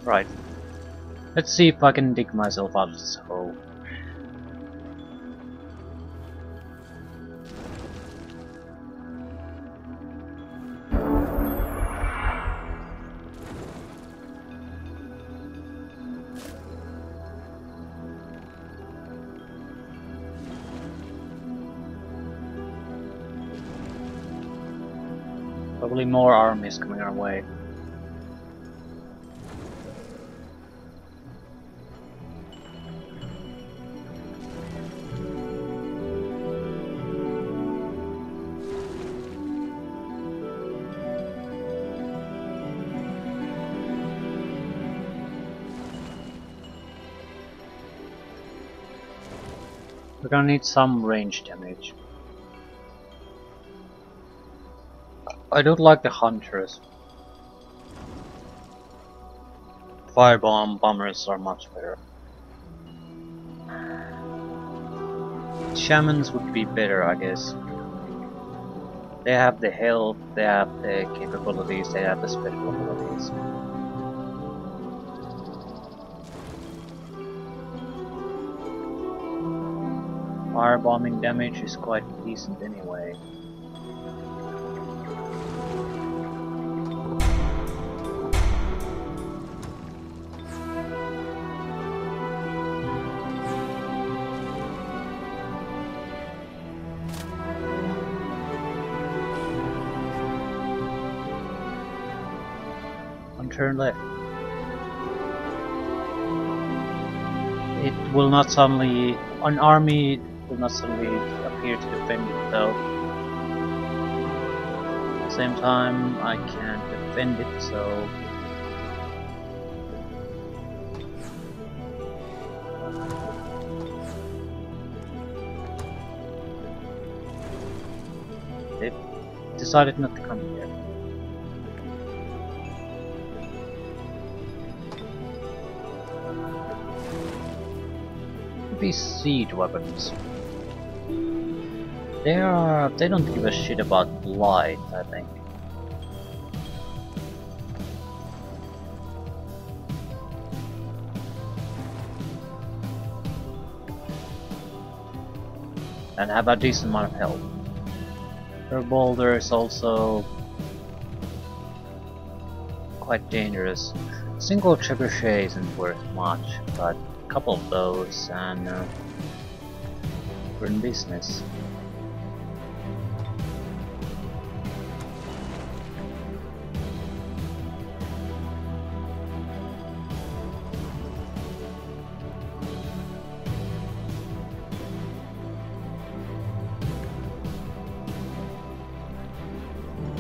Right. Let's see if I can dig myself out of this hole. Probably more armies coming our way. We're gonna need some range damage. I don't like the hunters. Firebomb bombers are much better. Shamans would be better, I guess. They have the health, they have the capabilities, they have the special abilities. Firebombing damage is quite decent anyway. Turn left. It will not suddenly, an army will not suddenly appear to defend it though. At the same time, I can't defend it, so they decided not to come here. These siege weapons. They don't give a shit about light, I think. And have a decent amount of health. Their boulder is also quite dangerous. Single trebuchet isn't worth much, but couple of those and we're in business.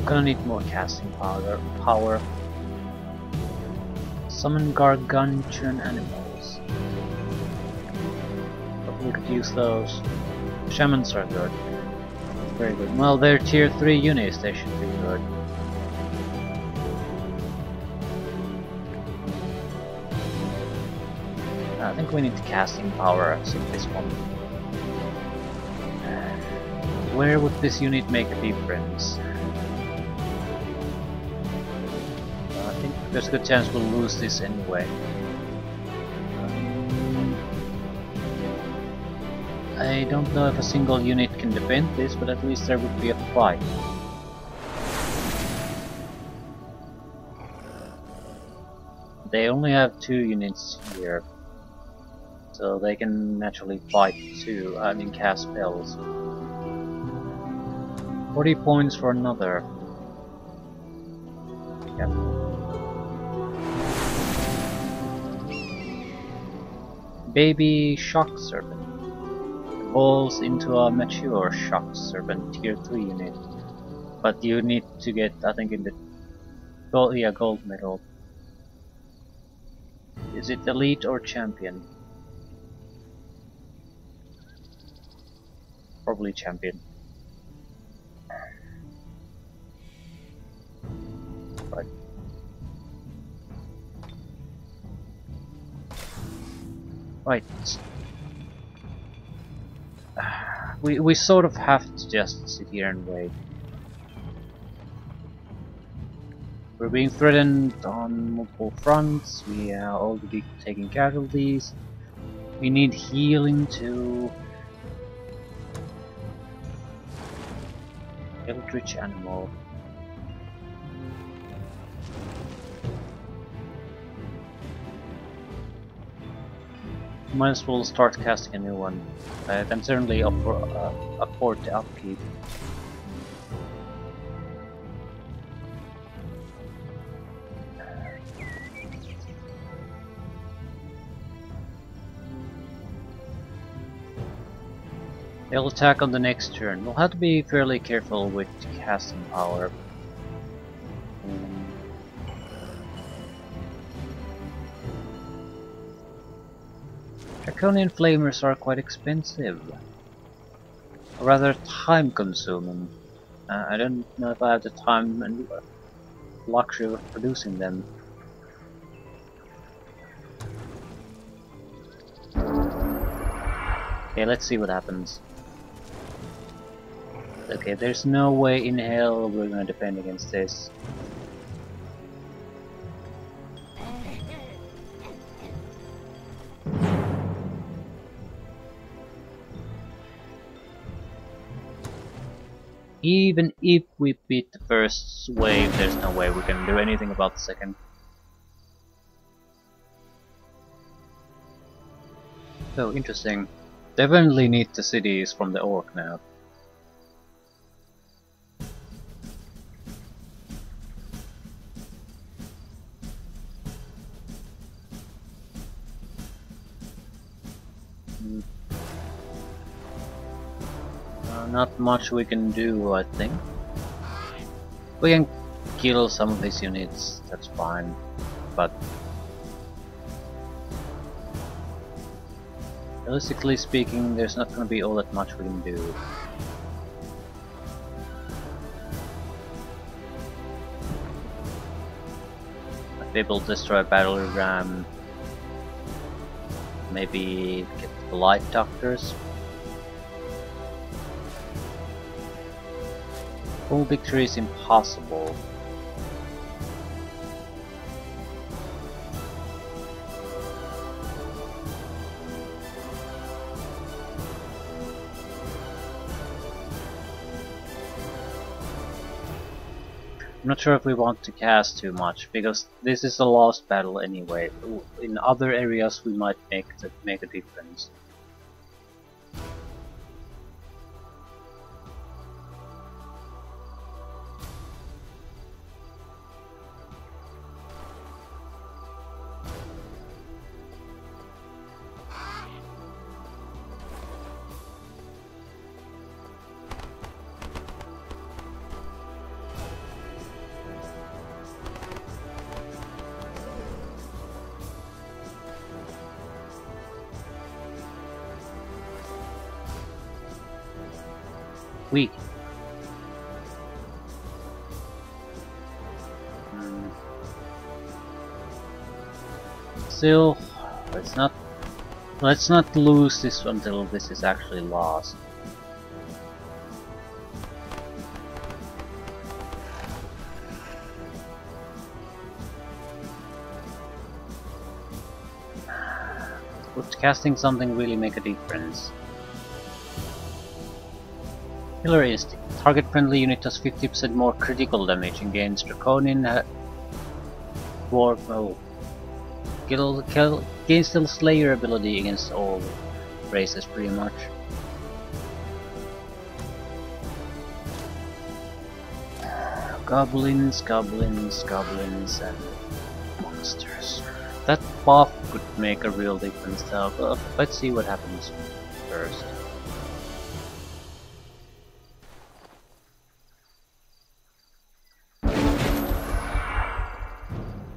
Gonna need more casting power. Summon gargantuan animals. We could use those. Shamans are good. Very good. Well, they're tier 3 units, they should be good. I think we need casting power at this one. Where would this unit make a difference? I think there's a good chance we'll lose this anyway. I don't know if a single unit can defend this, but at least there would be a fight. They only have 2 units here, so they can naturally fight too, I mean cast spells. 40 points for another. Yep. Baby Shock Serpent. Evolves into a mature Shock Serpent tier 3 unit. But you need to get, I think, in the gold medal. Is it elite or champion? Probably champion. Right. Right. We sort of have to just sit here and wait. We're being threatened on multiple fronts. We are already taking casualties. We need healing too. Eldritch animal. Might as well start casting a new one. I can certainly afford the upkeep. They'll attack on the next turn. We'll have to be fairly careful with casting power. Draconian flamers are quite expensive. Or rather time consuming. I don't know if I have the time and luxury of producing them. Okay, let's see what happens. Okay, there's no way in hell we're gonna defend against this. Even if we beat the first wave, there's no way we can do anything about the second. So interesting. Definitely need the cities from the orc now. Not much we can do, I think. We can kill some of these units, that's fine, but realistically speaking, there's not going to be all that much we can do. Might be able to destroy a battle ram, maybe get the light doctors. Full victory is impossible. I'm not sure if we want to cast too much, because this is a lost battle anyway. In other areas we might make a difference. Weak. Still, let's not lose this until this is actually lost. Would casting something really make a difference? Killer Instinct. Target friendly unit does 50% more critical damage and gains Draconian Dwarf. Oh. Gains the Slayer ability against all races pretty much. Goblins, and monsters. That buff could make a real difference though, but let's see what happens first.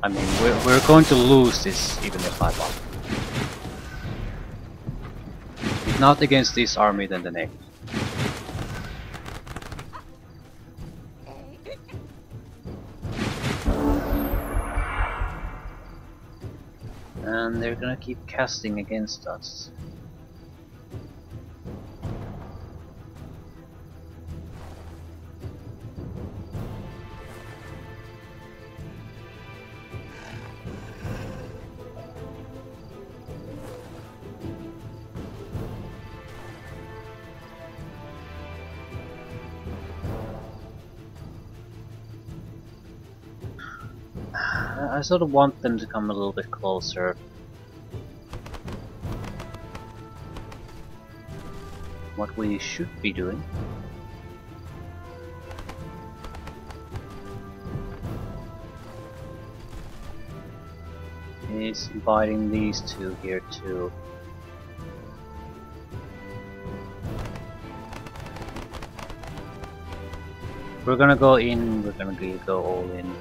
I mean, we're going to lose this even if I buff. If not against this army, then the next. And they're gonna keep casting against us. I sort of want them to come a little bit closer. What we should be doing is inviting these two here too. We're gonna go in, we're gonna go all in.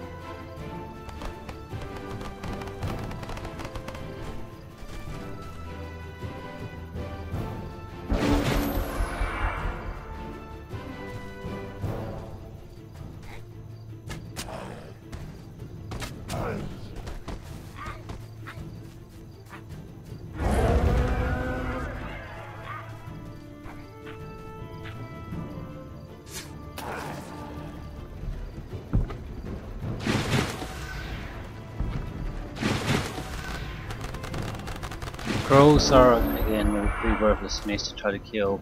Crows are again pretty worthless enemies to try to kill.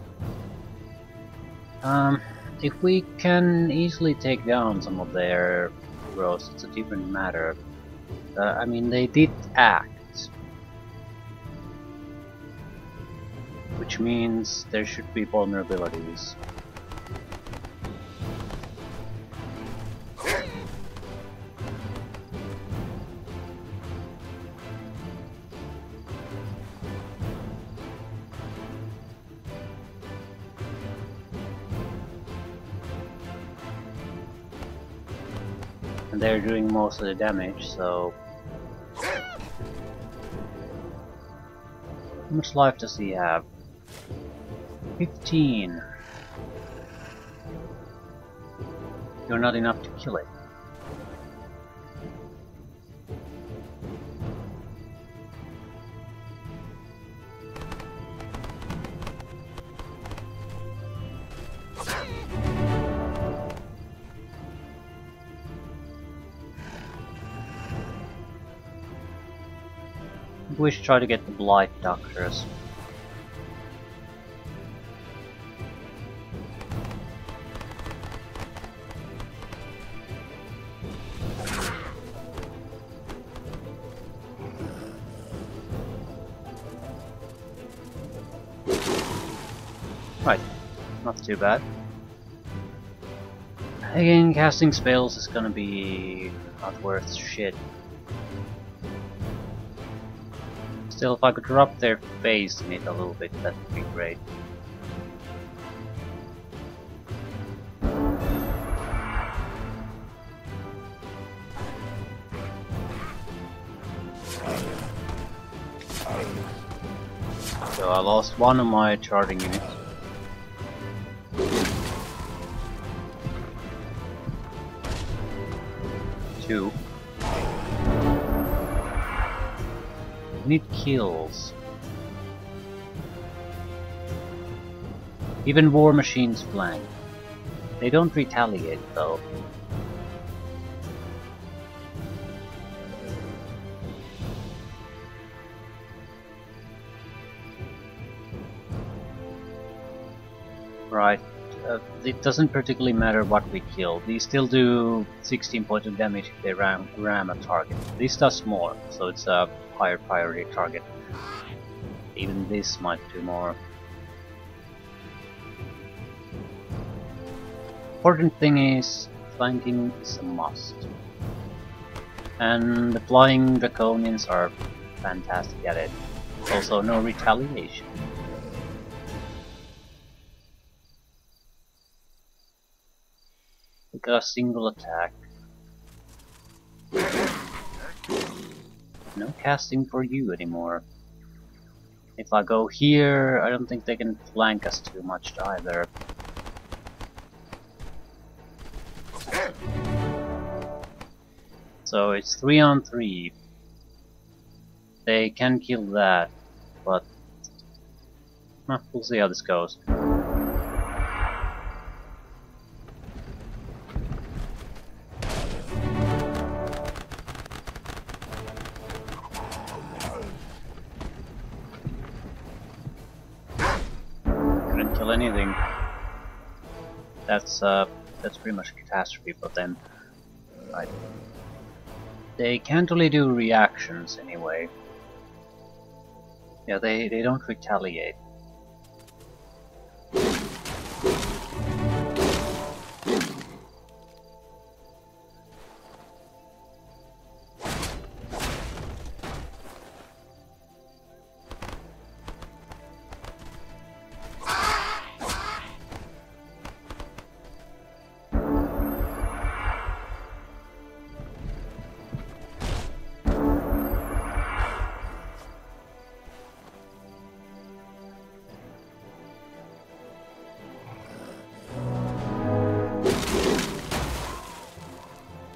If we can easily take down some of their crows, it's a different matter. I mean, they did act, which means there should be vulnerabilities. And they're doing most of the damage, so... How much life does he have? 15. You're not enough to kill it. We should try to get the blight doctors. Right, not too bad. Again, casting spells is gonna be not worth shit. Still, if I could drop their face in it a little bit, that would be great. So I lost one of my charging units. Two. Need kills. Even war machines flank. They don't retaliate though. Right. It doesn't particularly matter what we kill. These still do 16 points of damage if they ram a target. This does more, so it's a higher priority target. Even this might do more. Important thing is, flanking is a must. And the flying draconians are fantastic at it. Also, no retaliation. We got a single attack. No casting for you anymore. If I go here, I don't think they can flank us too much either. So it's 3 on 3. They can kill that, but we'll see how this goes. Couldn't kill anything. That's pretty much a catastrophe for them. Right. They can't really do reactions anyway. Yeah, they don't retaliate.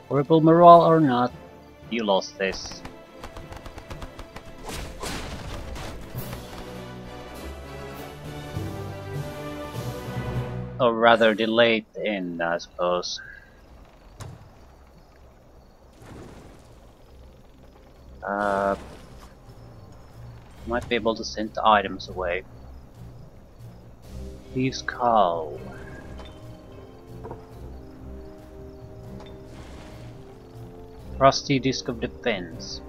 Horrible morale or not, you lost this. Or rather delayed the end, I suppose. Might be able to send the items away. Thieves' Call. Rusty Disc of Defense.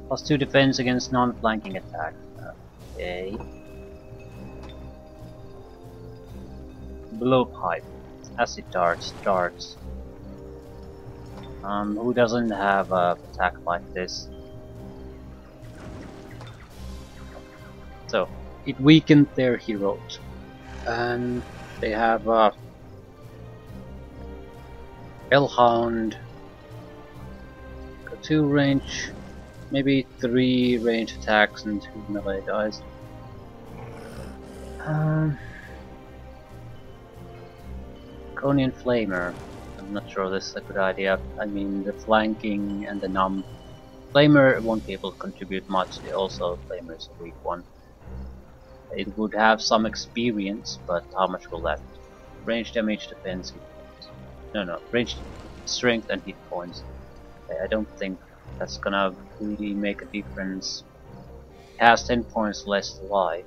+2 defense against non-flanking attack. Okay. Blowpipe. Acid darts. Darts. Who doesn't have a attack like this? So, it weakened their heroes. And they have Hellhound. Got 2 range, maybe 3 range attacks and 2 melee dice. Conian Flamer. I'm not sure this is a good idea. I mean, the flanking and the numb. Flamer won't be able to contribute much, also Flamer is a weak one. It would have some experience, but how much will that? Range damage, defense, hit points. No, range strength and hit points. I don't think that's gonna really make a difference. It has 10 points less life.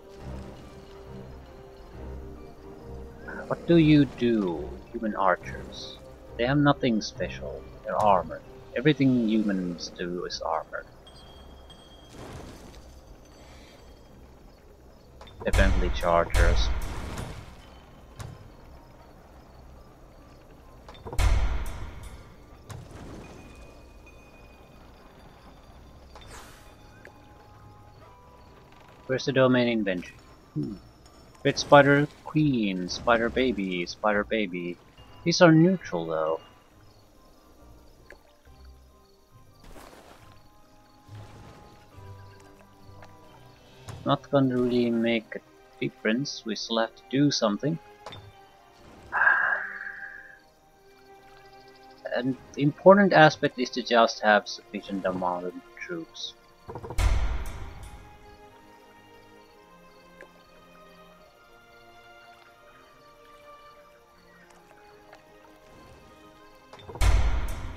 What do you do, human archers? They have nothing special. They're armored. Everything humans do is armored. Definitely chargers. Where's the domain inventory? Red Spider Queen, Spider Baby, Spider Baby. These are neutral though. Not gonna really make a difference, we still have to do something. And the important aspect is to just have sufficient amount of troops.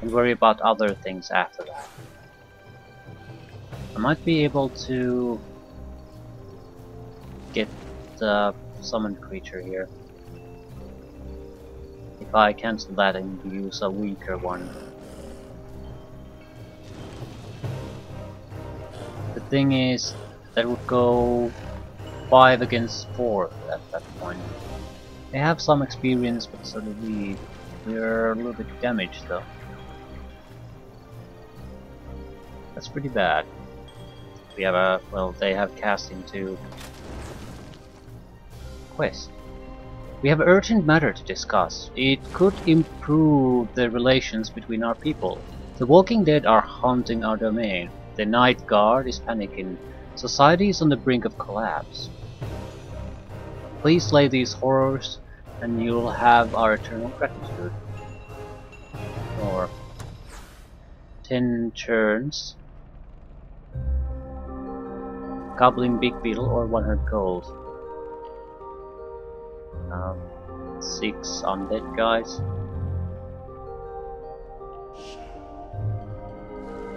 And worry about other things after that. I might be able to get the summoned creature here. If I cancel that and use a weaker one. The thing is, that would go 5 against 4 at that point. They have some experience, but so do we. We're a little bit damaged though. That's pretty bad. We have a, well, they have casting to quest. We have urgent matter to discuss. It could improve the relations between our people. The Walking Dead are haunting our domain. The Night Guard is panicking. Society is on the brink of collapse. Please slay these horrors and you'll have our eternal gratitude. Or 10 turns. Goblin Big Beetle or 100 gold. 6 undead guys.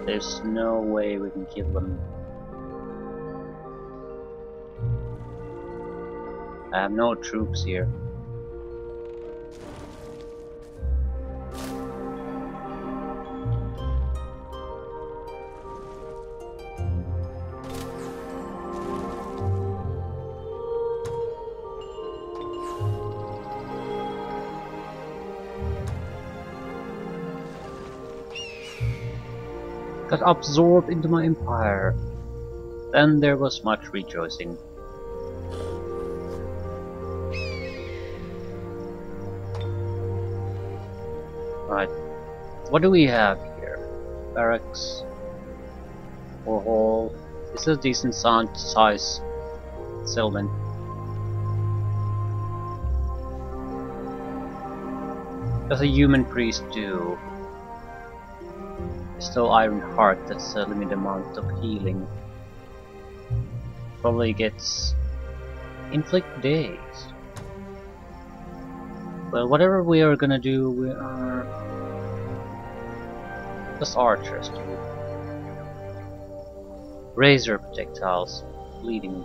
There's no way we can kill them. I have no troops here. got absorbed into my empire. Then there was much rejoicing. Right, what do we have here? Barracks, or hall. This is a decent size settlement. Does a human priest do? Bestow Iron Heart, that's a limited amount of healing. Probably gets inflict days. Well, whatever we are gonna do, we are just archers, dude. Razor projectiles, bleeding.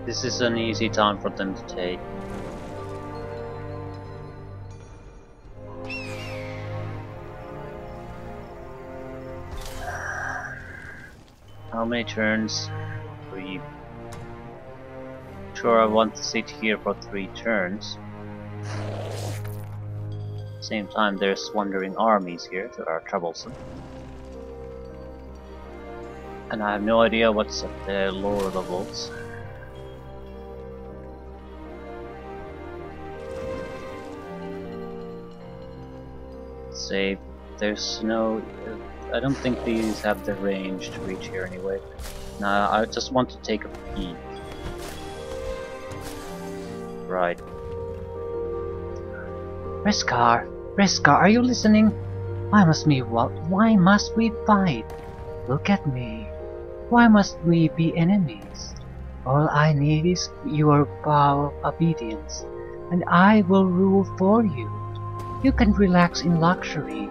This is an easy time for them to take. How many turns? 3. Sure, I want to sit here for 3 turns. Same time, there's wandering armies here that are troublesome. And I have no idea what's at the lower levels. Save. There's no... I don't think these have the range to reach here anyway. Nah, I just want to take a peek. Right. Reskar! Reskar, are you listening? Why must we fight? Look at me. Why must we be enemies? All I need is your vow of obedience, and I will rule for you. You can relax in luxury.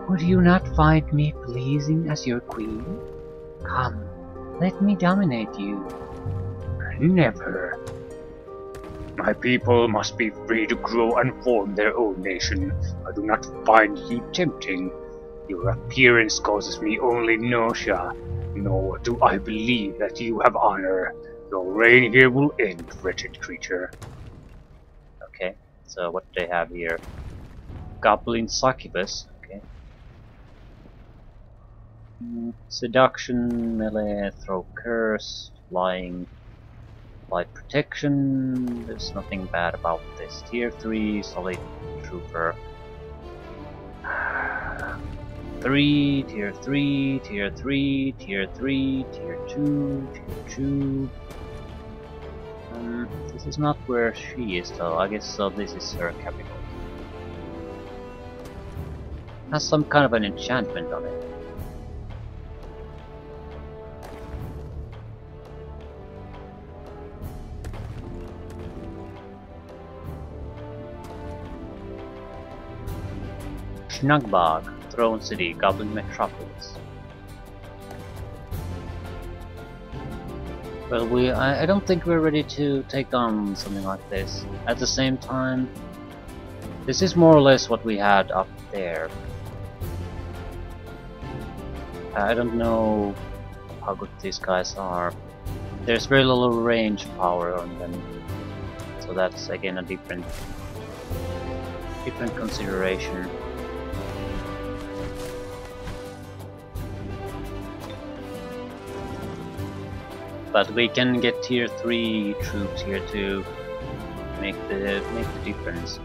Would you not find me pleasing as your queen? Come, let me dominate you. Never. My people must be free to grow and form their own nation. I do not find you tempting. Your appearance causes me only nausea. Nor do I believe that you have honor. Your reign here will end, wretched creature. Okay, so what do they have here? Goblin succubus. Okay. Seduction, melee, throw curse, flying, light protection. There's nothing bad about this. Tier 3, solid trooper. 3, tier 3, tier 3, tier 3, tier 2, tier 2. This is not where she is though. I guess so. This is her capital. Has some kind of an enchantment on it. Schnugbog, Throne City, Goblin Metropolis. Well, I don't think we're ready to take on something like this. At the same time, this is more or less what we had up there. I don't know how good these guys are. There's very little range power on them, so that's again a different consideration. But we can get tier 3 troops here to make the difference.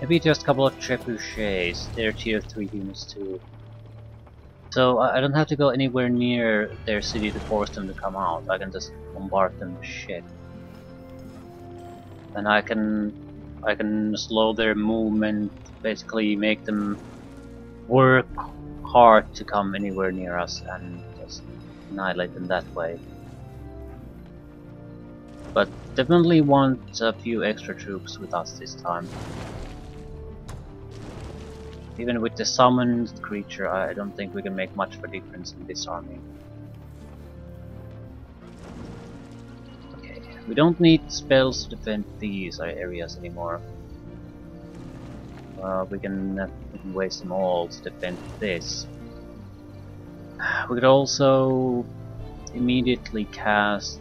Maybe just a couple of trebuchets. They're tier 3 units too. So I don't have to go anywhere near their city to force them to come out. I can just bombard them with shit. And I can slow their movement, basically make them work hard to come anywhere near us and just annihilate them that way. But definitely want a few extra troops with us this time. Even with the summoned creature, I don't think we can make much of a difference in this army. Okay, we don't need spells to defend these areas anymore. We can waste them all to defend this. We could also immediately cast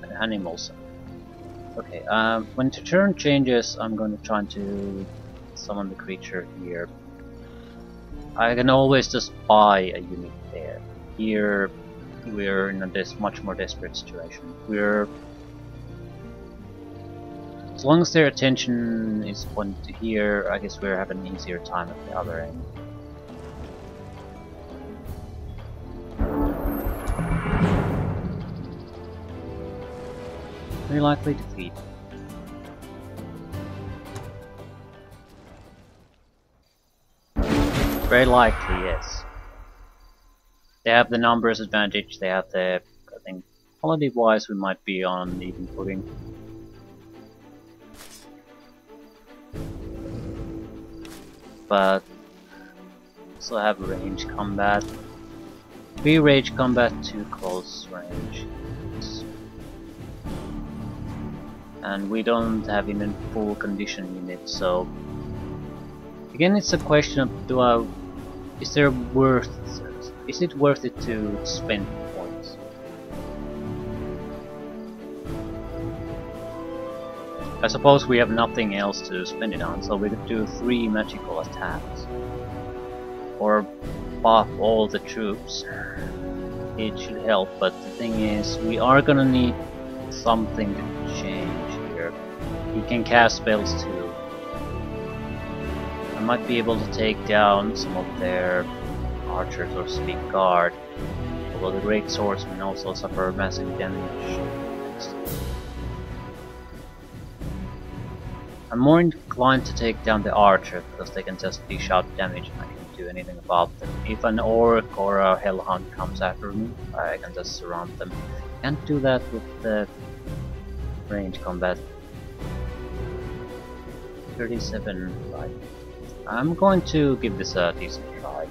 an animal summon. Okay, when the turn changes, I'm going to try to summon the creature here. I can always just buy a unit there. Here, we're in a much more desperate situation. As long as their attention is pointed to here, I guess we're having an easier time at the other end. Very likely defeat. Very likely, yes. They have the numbers advantage, they have the, I think, quality wise we might be on even footing. But also have range combat. 3 range combat, 2 close range. And we don't have even full condition units, so again it's a question of is it worth it to spend points? I suppose we have nothing else to spend it on, so we could do 3 magical attacks. Or buff all the troops. It should help, but the thing is, we are gonna need something to change here. He can cast spells too. I might be able to take down some of their archers or speak guard, although the great swordsmen also suffer massive damage. I'm more inclined to take down the archer because they can just dish out damage and I can't do anything about them. If an orc or a hellhound comes after me, I can just surround them. Can't do that with the range combat. 37, right. I'm going to give this a decent try.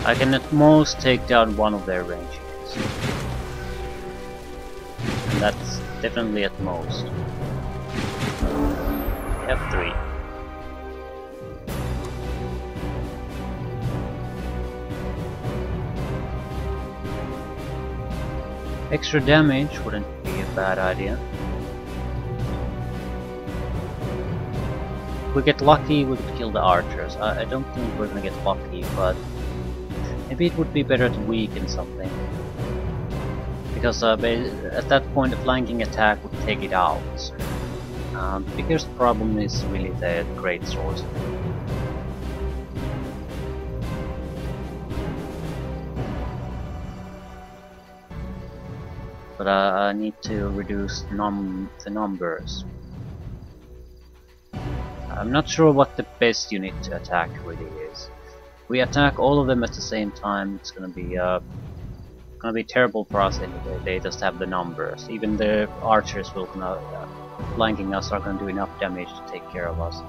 I can at most take down one of their range units. And that's definitely at most. They have 3. Extra damage wouldn't be a bad idea. If we get lucky, we could kill the archers. I don't think we're gonna get lucky, but maybe it would be better to weaken something. Because at that point a flanking attack would take it out. The biggest problem is really the great swords. But I need to reduce the numbers. I'm not sure what the best unit to attack really is. If we attack all of them at the same time, it's gonna be terrible for us anyway. They just have the numbers. Even the archers will flanking us are gonna do enough damage to take care of us.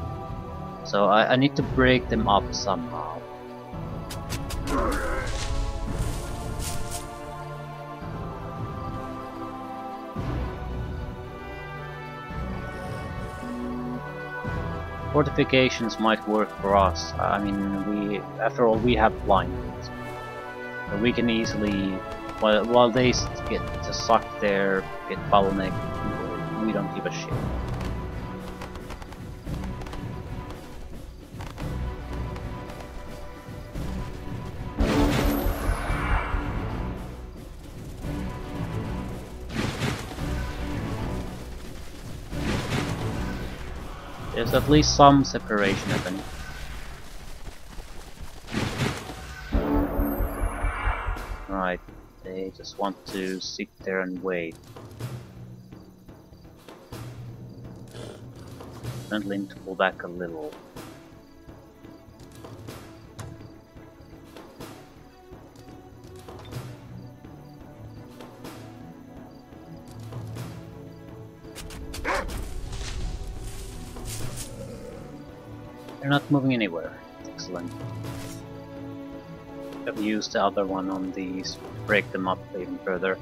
So I need to break them up somehow. Fortifications might work for us. I mean, after all, we have blindness, so we can easily, while they get to suck get bottleneck, we don't give a shit. There's at least some separation happening. Right, they just want to sit there and wait. Friendly to pull back a little. They're not moving anywhere. Excellent. I've used the other one on these, break them up even further.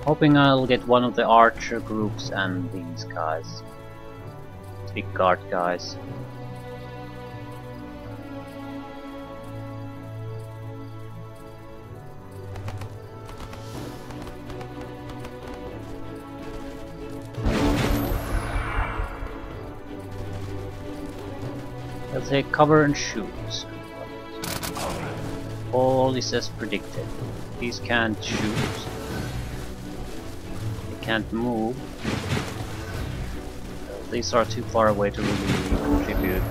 Hoping I'll get one of the archer groups and these guys. Big guard guys. They'll take cover and shoot. All is as predicted. These can't shoot. Can't move. These are too far away to really contribute.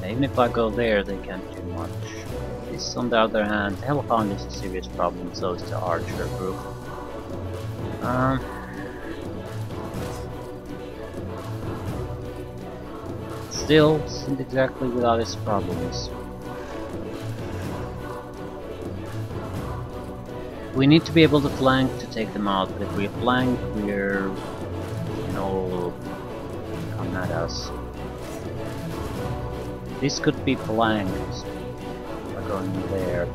Even if I go there, they can't do much. This, on the other hand, Hellhound is a serious problem, so is the archer group. Still, isn't exactly without its problems. We need to be able to flank to take them out, but if we flank, we're... you know... come at us. This could be flanked by going there.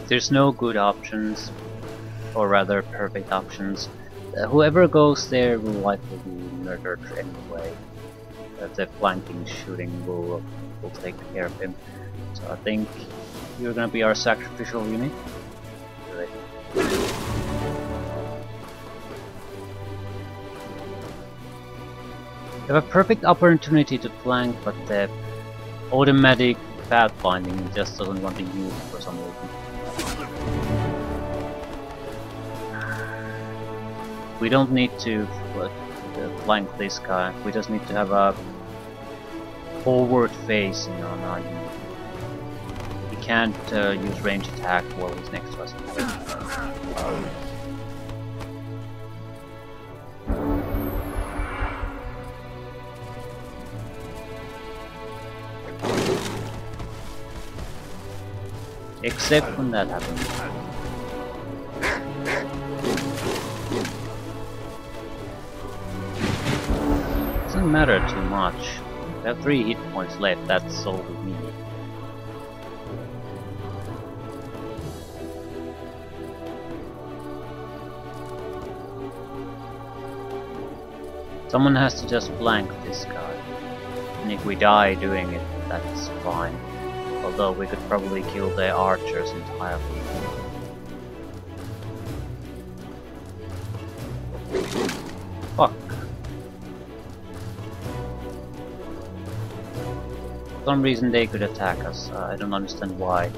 There's no good options, or rather perfect options. Whoever goes there will likely be murdered anyway. The flanking shooting will take care of him. So I think you're gonna be our sacrificial unit. Good. You have a perfect opportunity to flank, but the automatic pathfinding just doesn't want to use it for some reason. We don't need to flank this guy, we just need to have a forward facing on our unit. He can't use range attack while he's next to us. Except when that happens. Doesn't matter too much. We have 3 hit points left, that's all we need. Someone has to just flank this guy. And if we die doing it, that's fine. Although we could probably kill the archers entirely. Fuck. For some reason they could attack us. I don't understand why.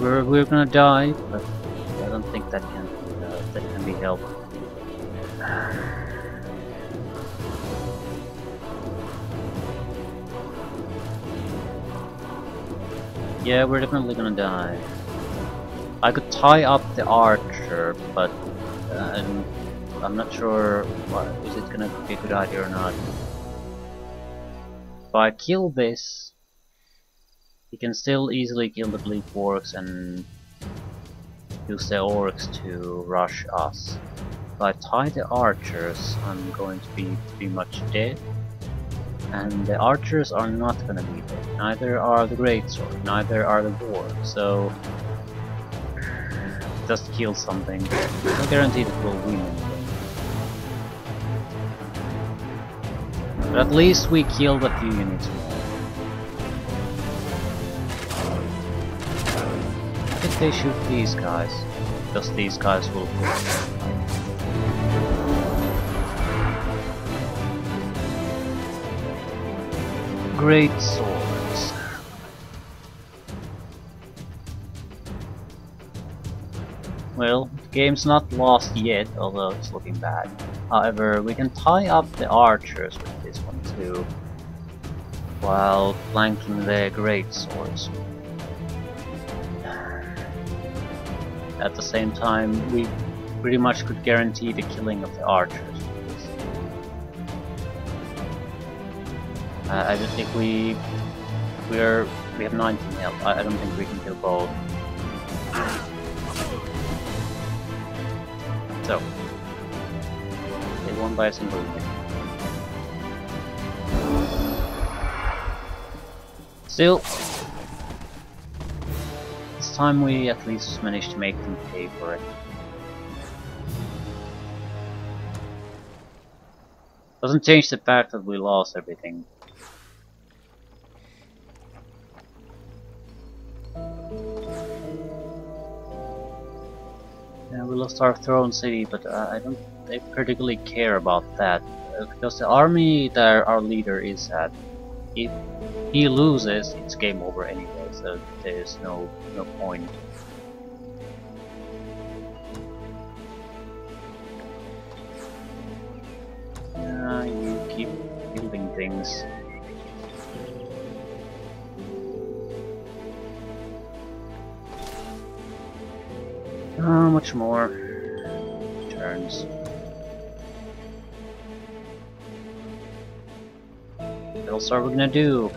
We're gonna die, but I don't think that can be helped. Yeah, we're definitely gonna die. I could tie up the archer, but I'm not sure is it gonna be a good idea or not. If I kill this, he can still easily kill the bleak orcs and use the orcs to rush us. If I tie the archers, I'm going to be pretty much dead. And the archers are not gonna be there. Neither are the greatsword, neither are the dwarves, so just kill something. No guarantee that we'll win anyway. But at least we killed a few units more. If they shoot these guys, because these guys will push. Great swords. Well, the game's not lost yet, although it's looking bad. However, we can tie up the archers with this one too, while flanking the great swords. At the same time, we pretty much could guarantee the killing of the archers. I don't think we have 19 health. I don't think we can kill both. So, they won by a single unit. Still, this time we at least managed to make them pay for it. Doesn't change the fact that we lost everything. Yeah, we lost our throne city, but I don't particularly care about that, because the army that our leader is at, if he loses, it's game over anyway, so there's no point. You keep building things. How much more turns? What else are we gonna do?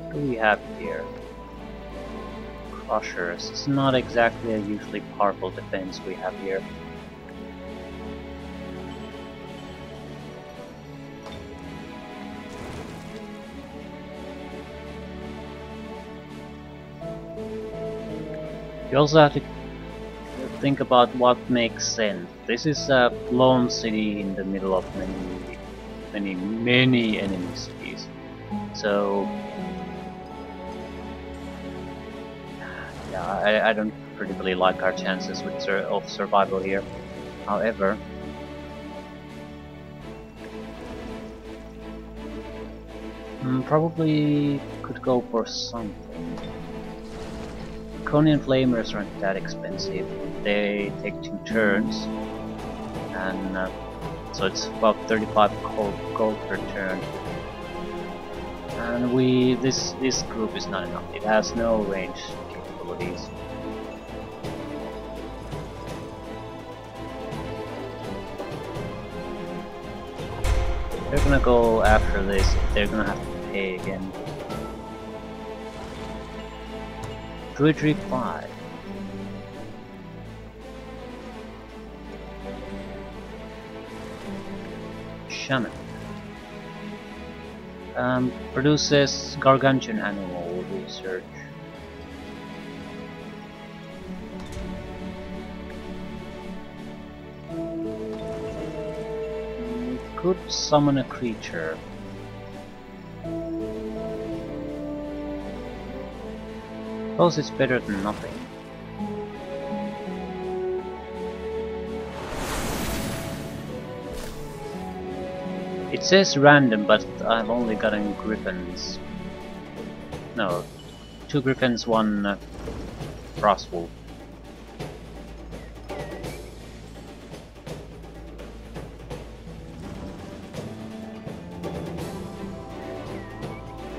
What do we have here? Crushers. It's not exactly a usually powerful defense we have here. You also have to think about what makes sense. This is a lone city in the middle of many enemy cities. So yeah, I don't particularly like our chances of survival here. However, probably could go for something. Draconian Flamers aren't that expensive. They take 2 turns, and so it's about 35 gold per turn. And this group is not enough. It has no range capabilities. They're gonna go after this. They're gonna have to pay again. Druidry 5. Shaman. Produces gargantuan animal research. Could summon a creature. Suppose it's better than nothing. It says random, but I've only gotten griffins. No, 2 griffins, 1 frostwolf.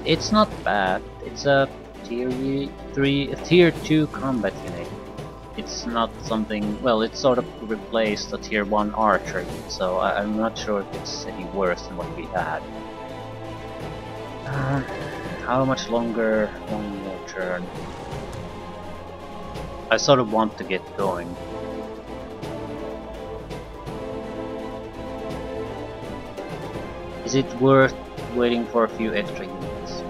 It's not bad. It's a tier 2 combat unit. it's not something, well, it sort of replaced the tier 1 archer, so I'm not sure if it's any worse than what we had. How much longer? One more turn. I sort of want to get going. Is it worth waiting for a few extra units?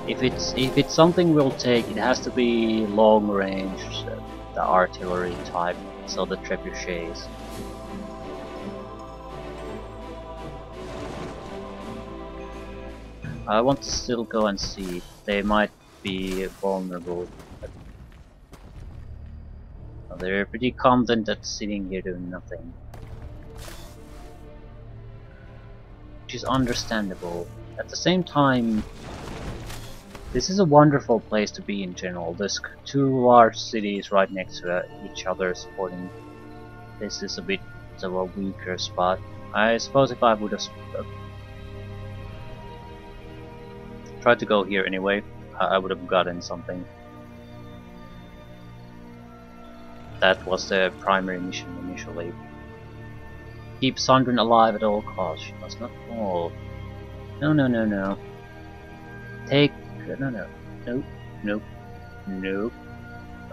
If it's something we'll take, it has to be long range, the artillery type, so the trebuchets. I want to still go and see. They might be vulnerable. But they're pretty content at sitting here doing nothing. Which is understandable. At the same time, this is a wonderful place to be in general. There's two large cities right next to each other supporting. This is a bit of a weaker spot. I suppose if I would have tried to go here anyway, I would have gotten something. That was the primary mission initially. Keep Sundren alive at all costs. She must not fall. No. Take... No. Nope. Nope.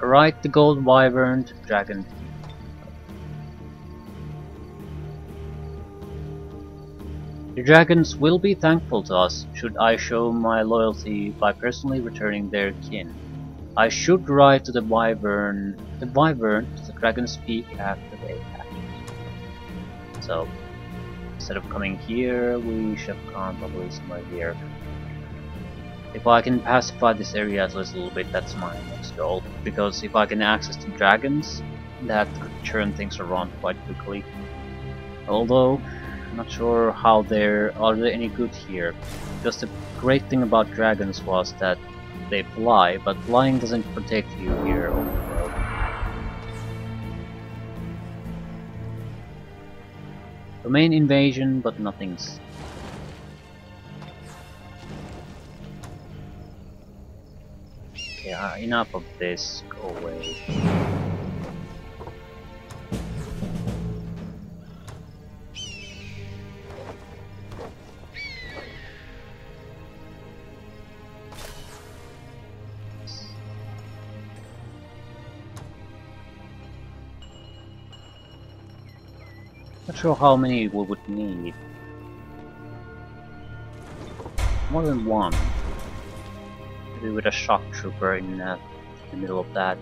Right, the gold wyvern to dragon. The dragons will be thankful to us should I show my loyalty by personally returning their kin. I should ride to the wyvern to the dragon's peak after they hatch. So, instead of coming here, we should have gone probably somewhere here. If I can pacify this area at least a little bit, that's my next goal. Because if I can access the dragons, that could turn things around quite quickly. Although, I'm not sure how are they any good here. Because the great thing about dragons was that they fly, but flying doesn't protect you here on the world. Domain invasion, but nothing's. Okay, enough of this. Go away. Not sure how many we would need. More than one. Maybe with a shock trooper in the middle of that.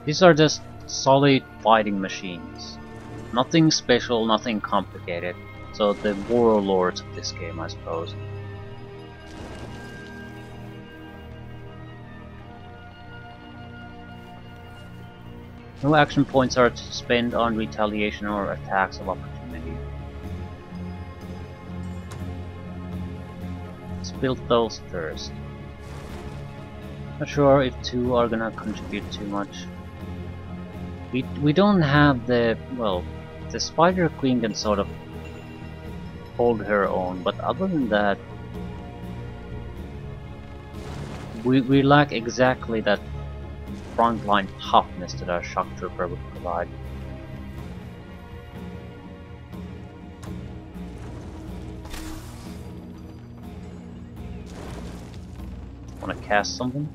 These are just solid fighting machines. Nothing special, nothing complicated. So the warlords of this game, I suppose. No action points are to spend on retaliation or attacks of opportunity. Let's build those first. Not sure if two are gonna contribute too much. We don't have the, well, the Spider Queen can sort of hold her own, but other than that, we lack exactly that frontline toughness that our shock trooper would provide. Wanna cast something?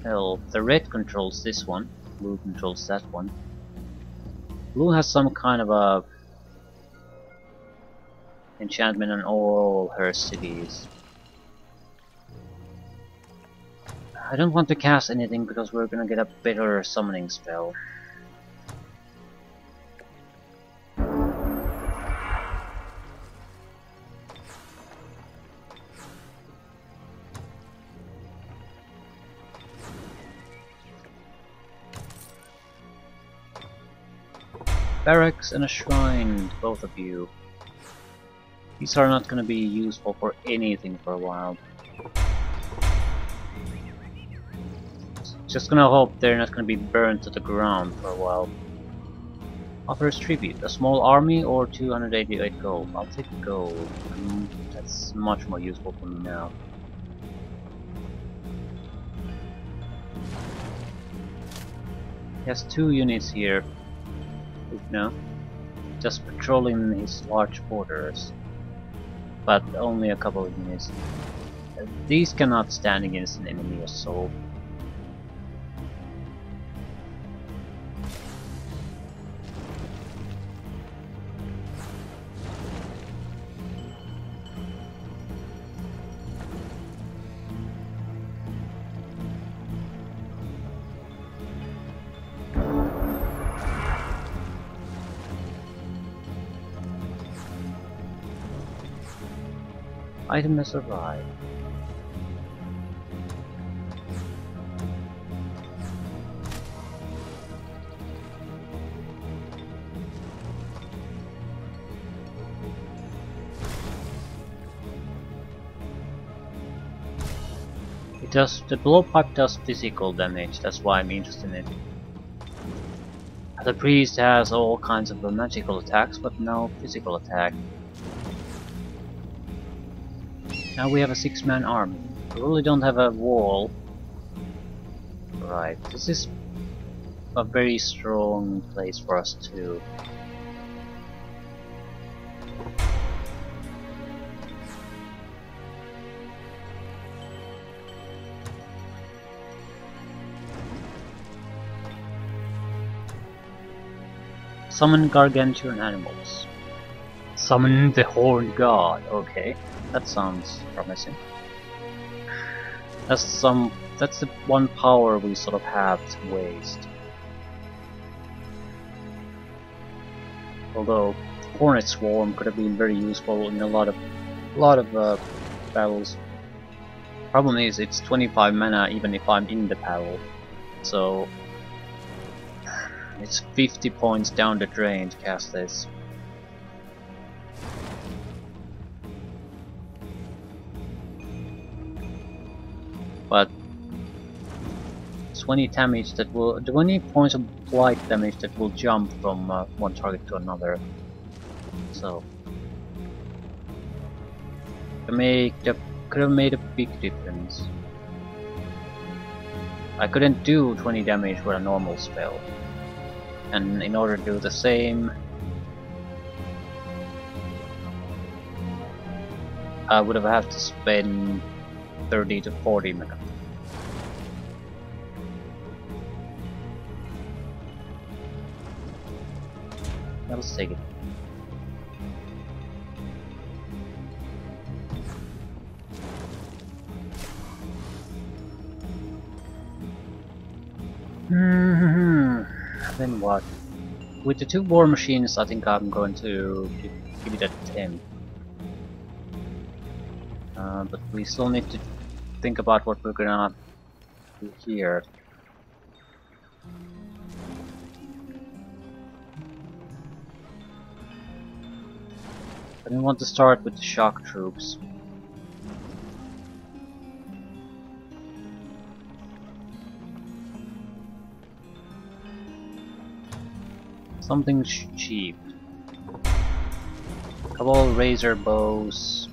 Hell, the red controls this one, blue controls that one. Blue has some kind of a enchantment on all her cities. I don't want to cast anything because we're gonna get a better summoning spell. Barracks and a shrine, both of you. These are not gonna be useful for anything for a while. Just gonna hope they're not gonna be burned to the ground for a while. Offers tribute, a small army or 288 gold. I'll take gold. That's much more useful for me now. He has 2 units here, you know, just patrolling his large borders, but only a couple of units. These cannot stand against an enemy assault. Item has arrived. The blowpipe does physical damage, that's why I'm interested in it. The priest has all kinds of magical attacks, but no physical attack. Now we have a 6-man army. We really don't have a wall. Right, this is a very strong place for us to... Summon gargantuan animals. Summon the horned god. Okay, that sounds promising. That's the one power we sort of have to waste. Although Hornet Swarm could have been very useful in a lot of battles. Problem is it's 25 mana even if I'm in the battle, so it's 50 points down the drain to cast this. But 20 damage that will 20 points of blight damage that will jump from one target to another. So could have made a big difference. I couldn't do 20 damage with a normal spell, and in order to do the same, I would have had to spend 30 to 40 mana. Let's take it. Then what? With the 2 war machines, I think I'm going to give it a 10. But we still need to think about what we're gonna do here. I didn't want to start with the shock troops. Something cheap. Couple razor bows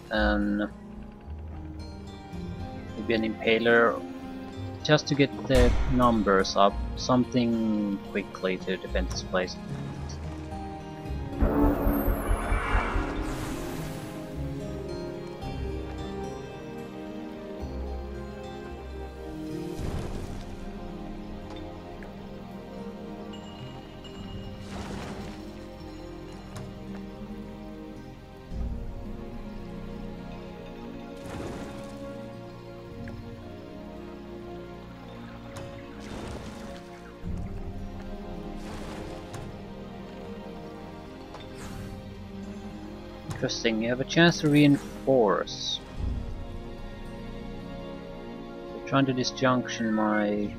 and maybe an impaler, just to get the numbers up. Something quickly to defend this place. Interesting, you have a chance to reinforce. So trying to disjunction my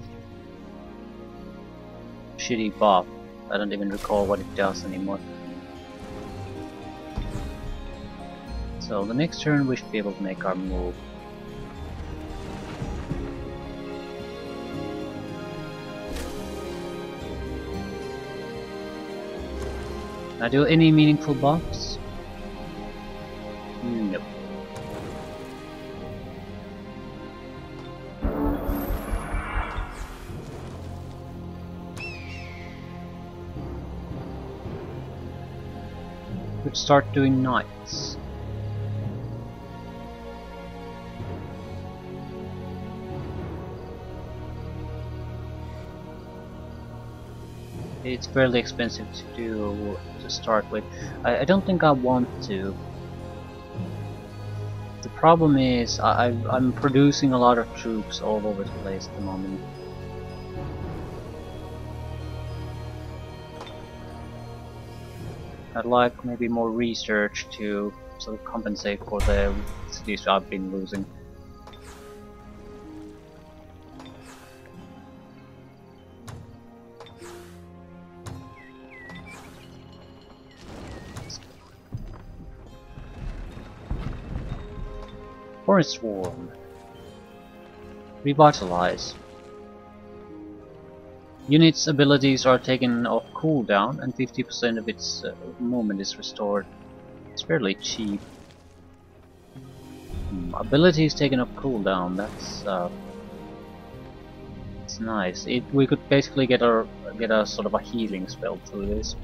shitty buff. I don't even recall what it does anymore. So the next turn we should be able to make our move. Can I do any meaningful buffs? Nope. could start doing knights. It's fairly expensive to start with. I don't think I want to. The problem is I'm producing a lot of troops all over the place at the moment. I'd like maybe more research to sort of compensate for the cities I've been losing. Forest Swarm. Revitalize. Units' abilities are taken off cooldown and 50% of its movement is restored. It's fairly cheap. Abilities taken off cooldown, that's nice. We could basically get a sort of a healing spell through this.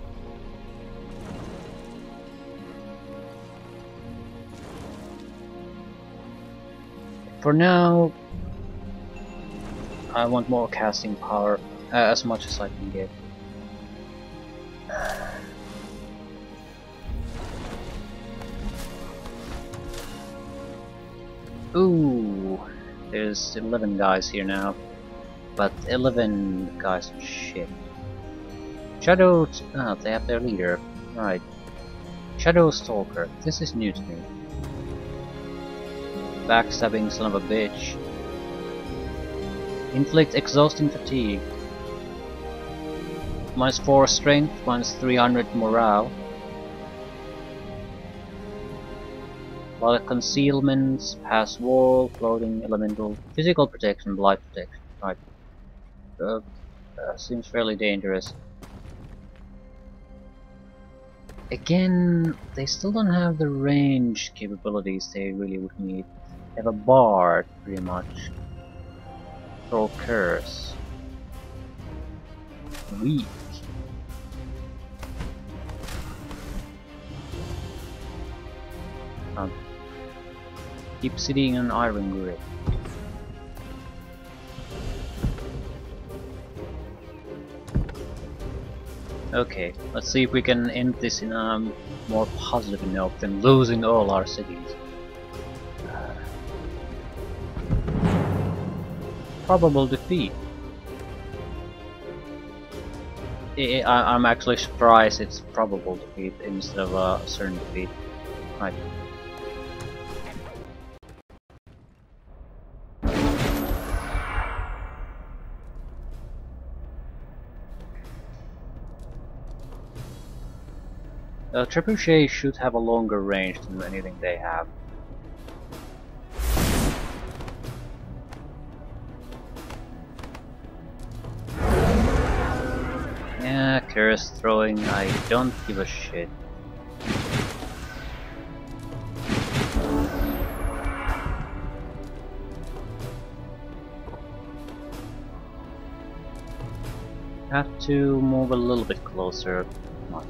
For now, I want more casting power, as much as I can get. Ooh, there's 11 guys here now, but 11 guys are shit. Shadow, they have their leader, right. Shadow Stalker, this is new to me. Backstabbing son of a bitch. Inflict exhausting fatigue. -4 strength, -300 morale. While concealments, pass wall, floating, elemental, physical protection, blight protection. Right. Seems fairly dangerous. Again, they still don't have the range capabilities they really would need. They have a bard, pretty much. Throw curse. Weak. Keep sitting on iron grip. Okay, let's see if we can end this in a more positive note than losing all our cities. Probable defeat. I'm actually surprised it's probable defeat instead of a certain defeat. Right. Trebuchet should have a longer range than anything they have. Yeah, curse throwing, I don't give a shit. Have to move a little bit closer, much.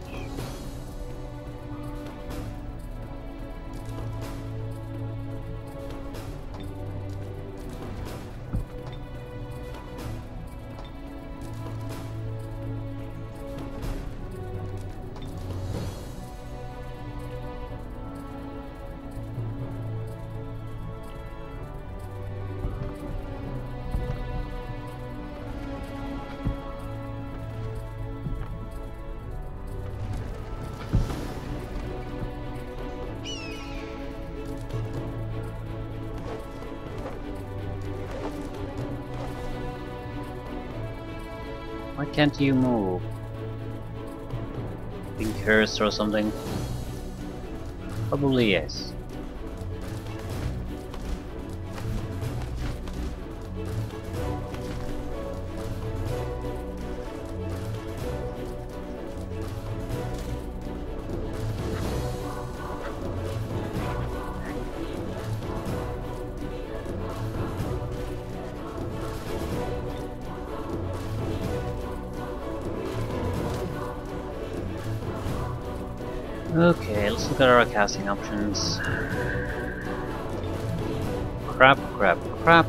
Why can't you move? Being cursed or something? Probably yes. Okay, let's look at our casting options. Crap, crap, crap.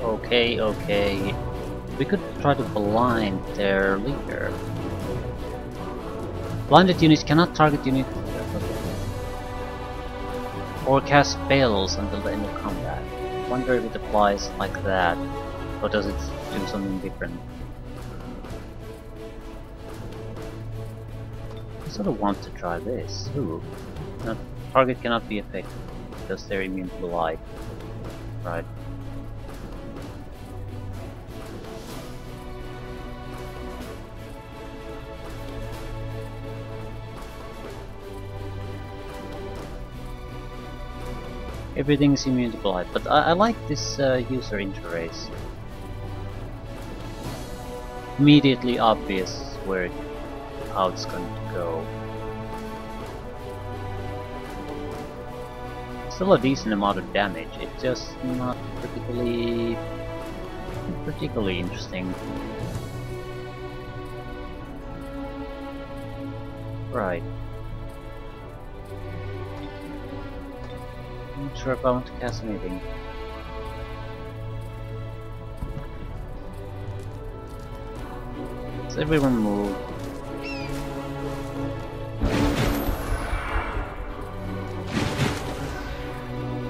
Okay, okay. We could try to blind their leader. Blinded units cannot target units or cast spells until the end of combat. I wonder if it applies like that, or does it do something different? I sort of want to try this. Ooh. No, target cannot be affected because they're immune to the light. Right. Everything's immune to blight, but I like this user interface. Immediately obvious how it's going to go. Still a decent amount of damage. It's just not particularly interesting. Right. I'm not sure if I want to cast anything. Does everyone move?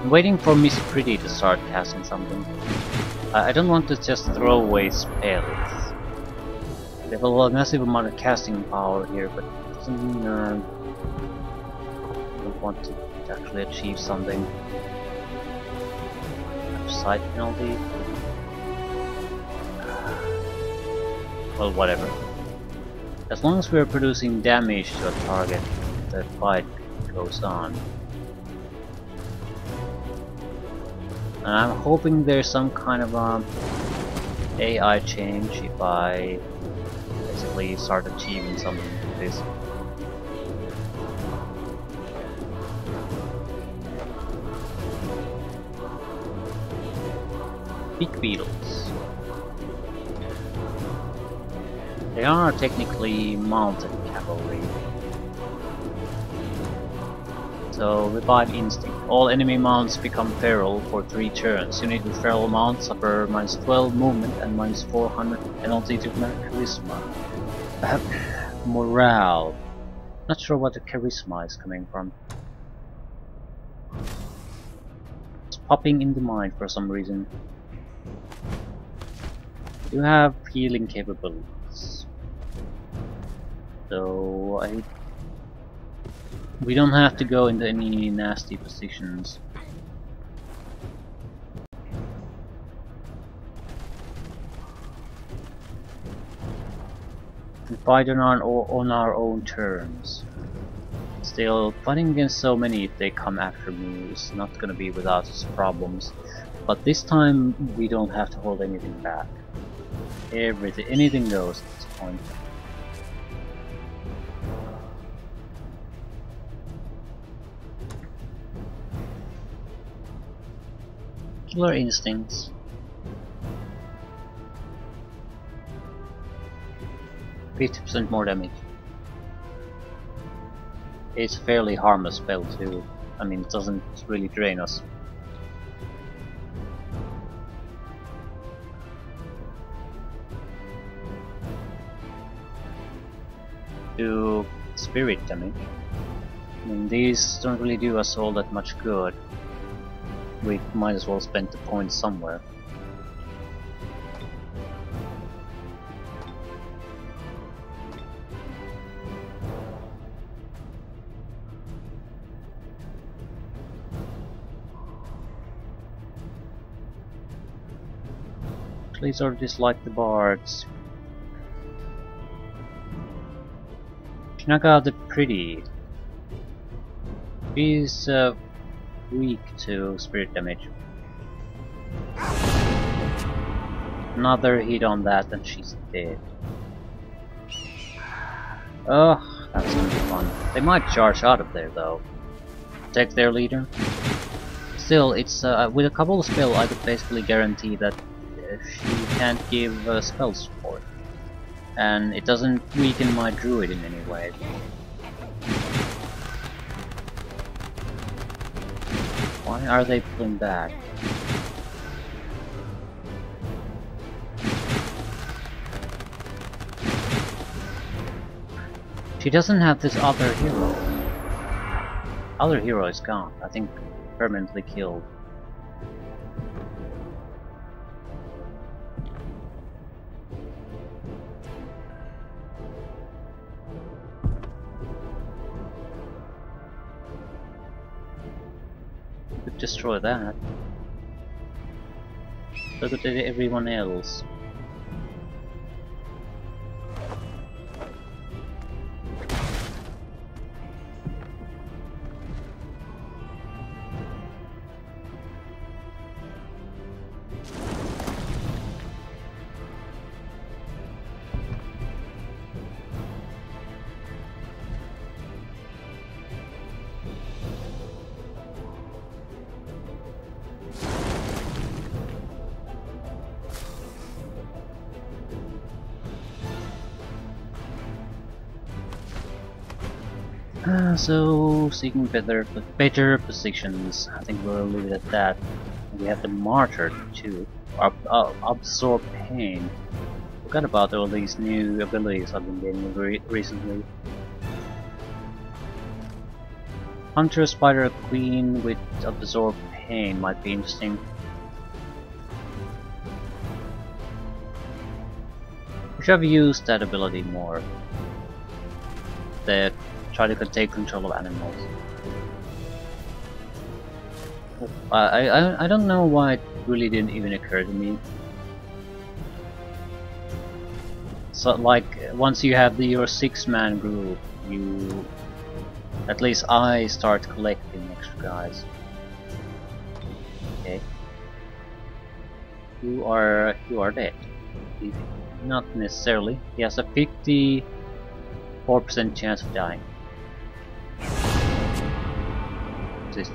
I'm waiting for Miss Pretty to start casting something. I don't want to just throw away spells. They have a massive amount of casting power here, but it doesn't mean I don't want to actually achieve something. Side penalty. Well, whatever. As long as we're producing damage to a target, the fight goes on. And I'm hoping there's some kind of AI change if I basically start achieving something with this. Big beetles. They are technically mounted cavalry. So, revive instinct. All enemy mounts become feral for 3 turns. Unit with feral mounts suffer -12 movement and -400 penalty to charisma. Morale. Not sure what the charisma is coming from. It's popping in the mind for some reason. You have healing capabilities. So we don't have to go into any nasty positions. We fight on our own terms. Still, fighting against so many if they come after me is not gonna be without its problems. But this time we don't have to hold anything back. Anything goes at this point. Killer instincts. %50 more damage. It's a fairly harmless spell too. I mean, it doesn't really drain us. Do spirit damage. I mean, these don't really do us all that much good. We might as well spend the points somewhere. Actually, sort of dislike the bards. Shnaga the Pretty. She's weak to spirit damage. Another hit on that and she's dead. Ugh, that's gonna be fun. They might charge out of there though. Protect their leader. Still, it's with a couple of spells I could basically guarantee that she can't give spell support. And it doesn't weaken my druid in any way. Why are they pulling back? She doesn't have this other hero. Other hero is gone. I think permanently killed. Could destroy that. Look at everyone else. So, seeking better positions. I think we'll leave it at that. We have the Martyr too. Absorb Pain. Forgot about all these new abilities I've been getting recently. Hunter, Spider, Queen with Absorb Pain might be interesting. We should have used that ability more. That try to take control of animals. I don't know why it really didn't even occur to me. So like once you have your 6-man group, you at least I start collecting extra guys. Okay. You are dead. Not necessarily. He has a 54% chance of dying. This.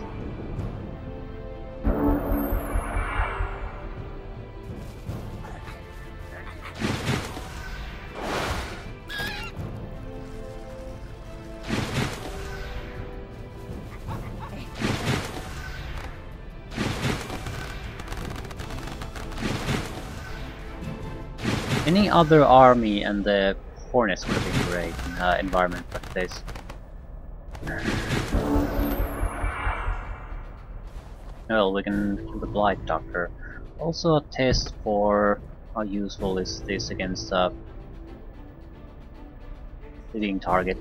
Any other army and the Hornets would have been great in an environment like this. Well, we can kill the Blight Doctor. Also a test for how useful is this against a living target.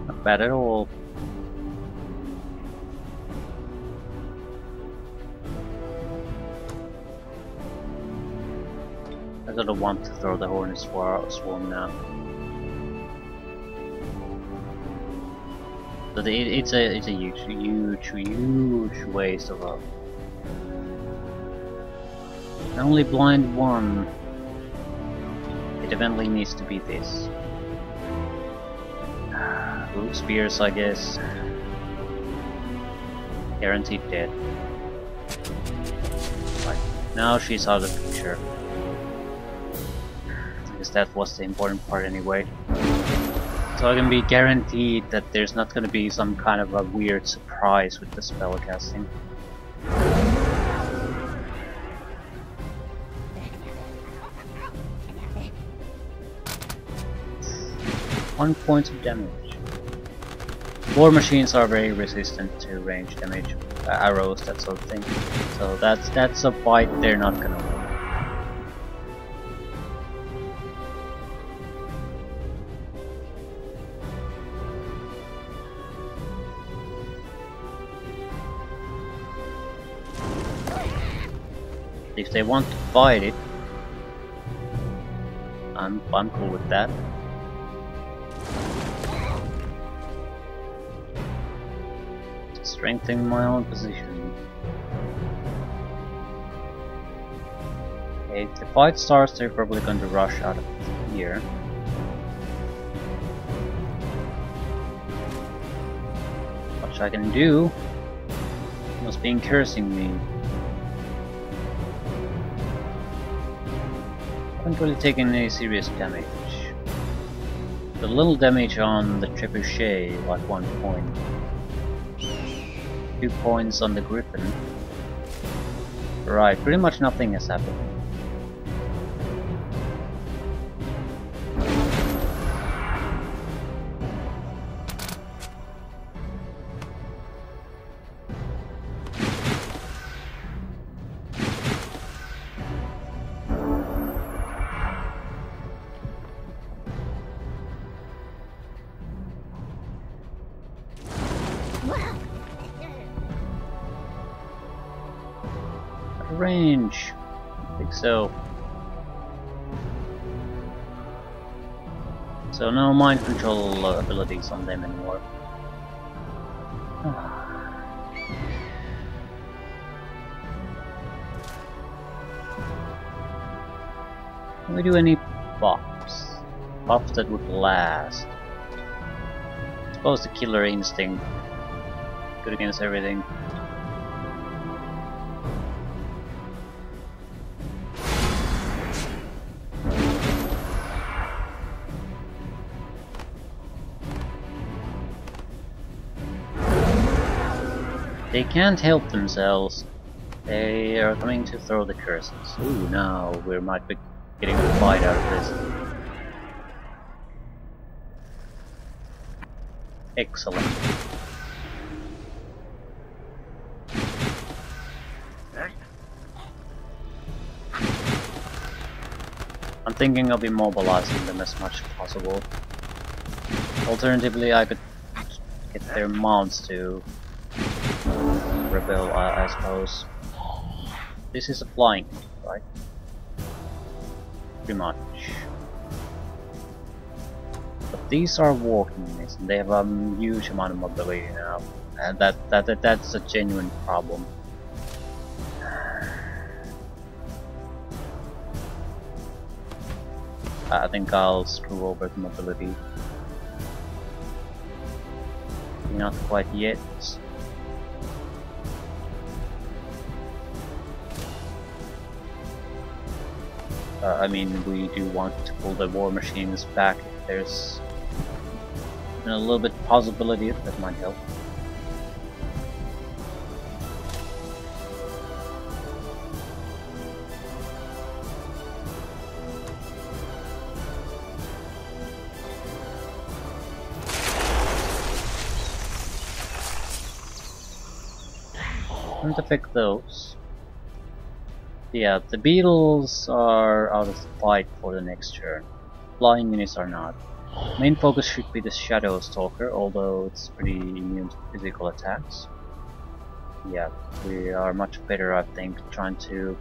Not bad at all. I don't want to throw the Hornet Swarm now. But it's a huge waste of a. Only blind one. It eventually needs to be this. Root Spears, I guess. Guaranteed dead. Right. Now she's out of the picture. That was the important part anyway. So I can be guaranteed that there's not going to be some kind of a weird surprise with the spell casting. 1 point of damage. War machines are very resistant to range damage, arrows, that sort of thing. So that's a fight they're not gonna win. If they want to fight it, I'm cool with that. Strengthening my own position. Okay, if the fight starts, they're probably going to rush out of here. What I can do Must be cursing me. Haven't really taken any serious damage. The little damage on the trebuchet, like 1 point. 2 points on the griffin. Right, pretty much nothing has happened. Range. I think so. So no mind control abilities on them anymore. Can we do any buffs? Buffs that would last. I suppose the killer instinct. Good against everything. They can't help themselves. They are coming to throw the curses. Ooh, now we might be getting a fight out of this. Excellent. I'm thinking of immobilizing them as much as possible. Alternatively, I could get their mounts to rebel, I suppose. This is a flying, right? Pretty much. But these are walking units, and they have a huge amount of mobility now, and that's a genuine problem. I think I'll screw over the mobility. Not quite yet. I mean, we do want to pull the war machines back if there's a little bit possibility that might help. Don't affect those. Yeah, the beetles are out of the fight for the next turn. Flying units are not. Main focus should be the Shadow Stalker, although it's pretty immune to physical attacks. Yeah, we are much better, I think, trying to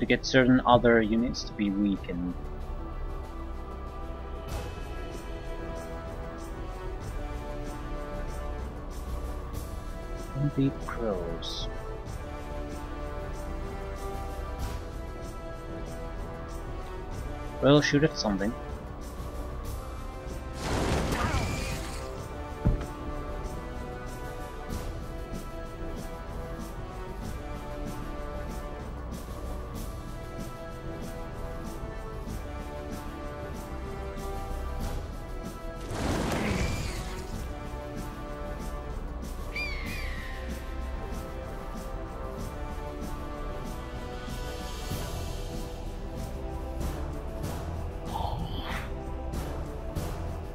get certain other units to be weakened. And the crows. Well, shoot at something.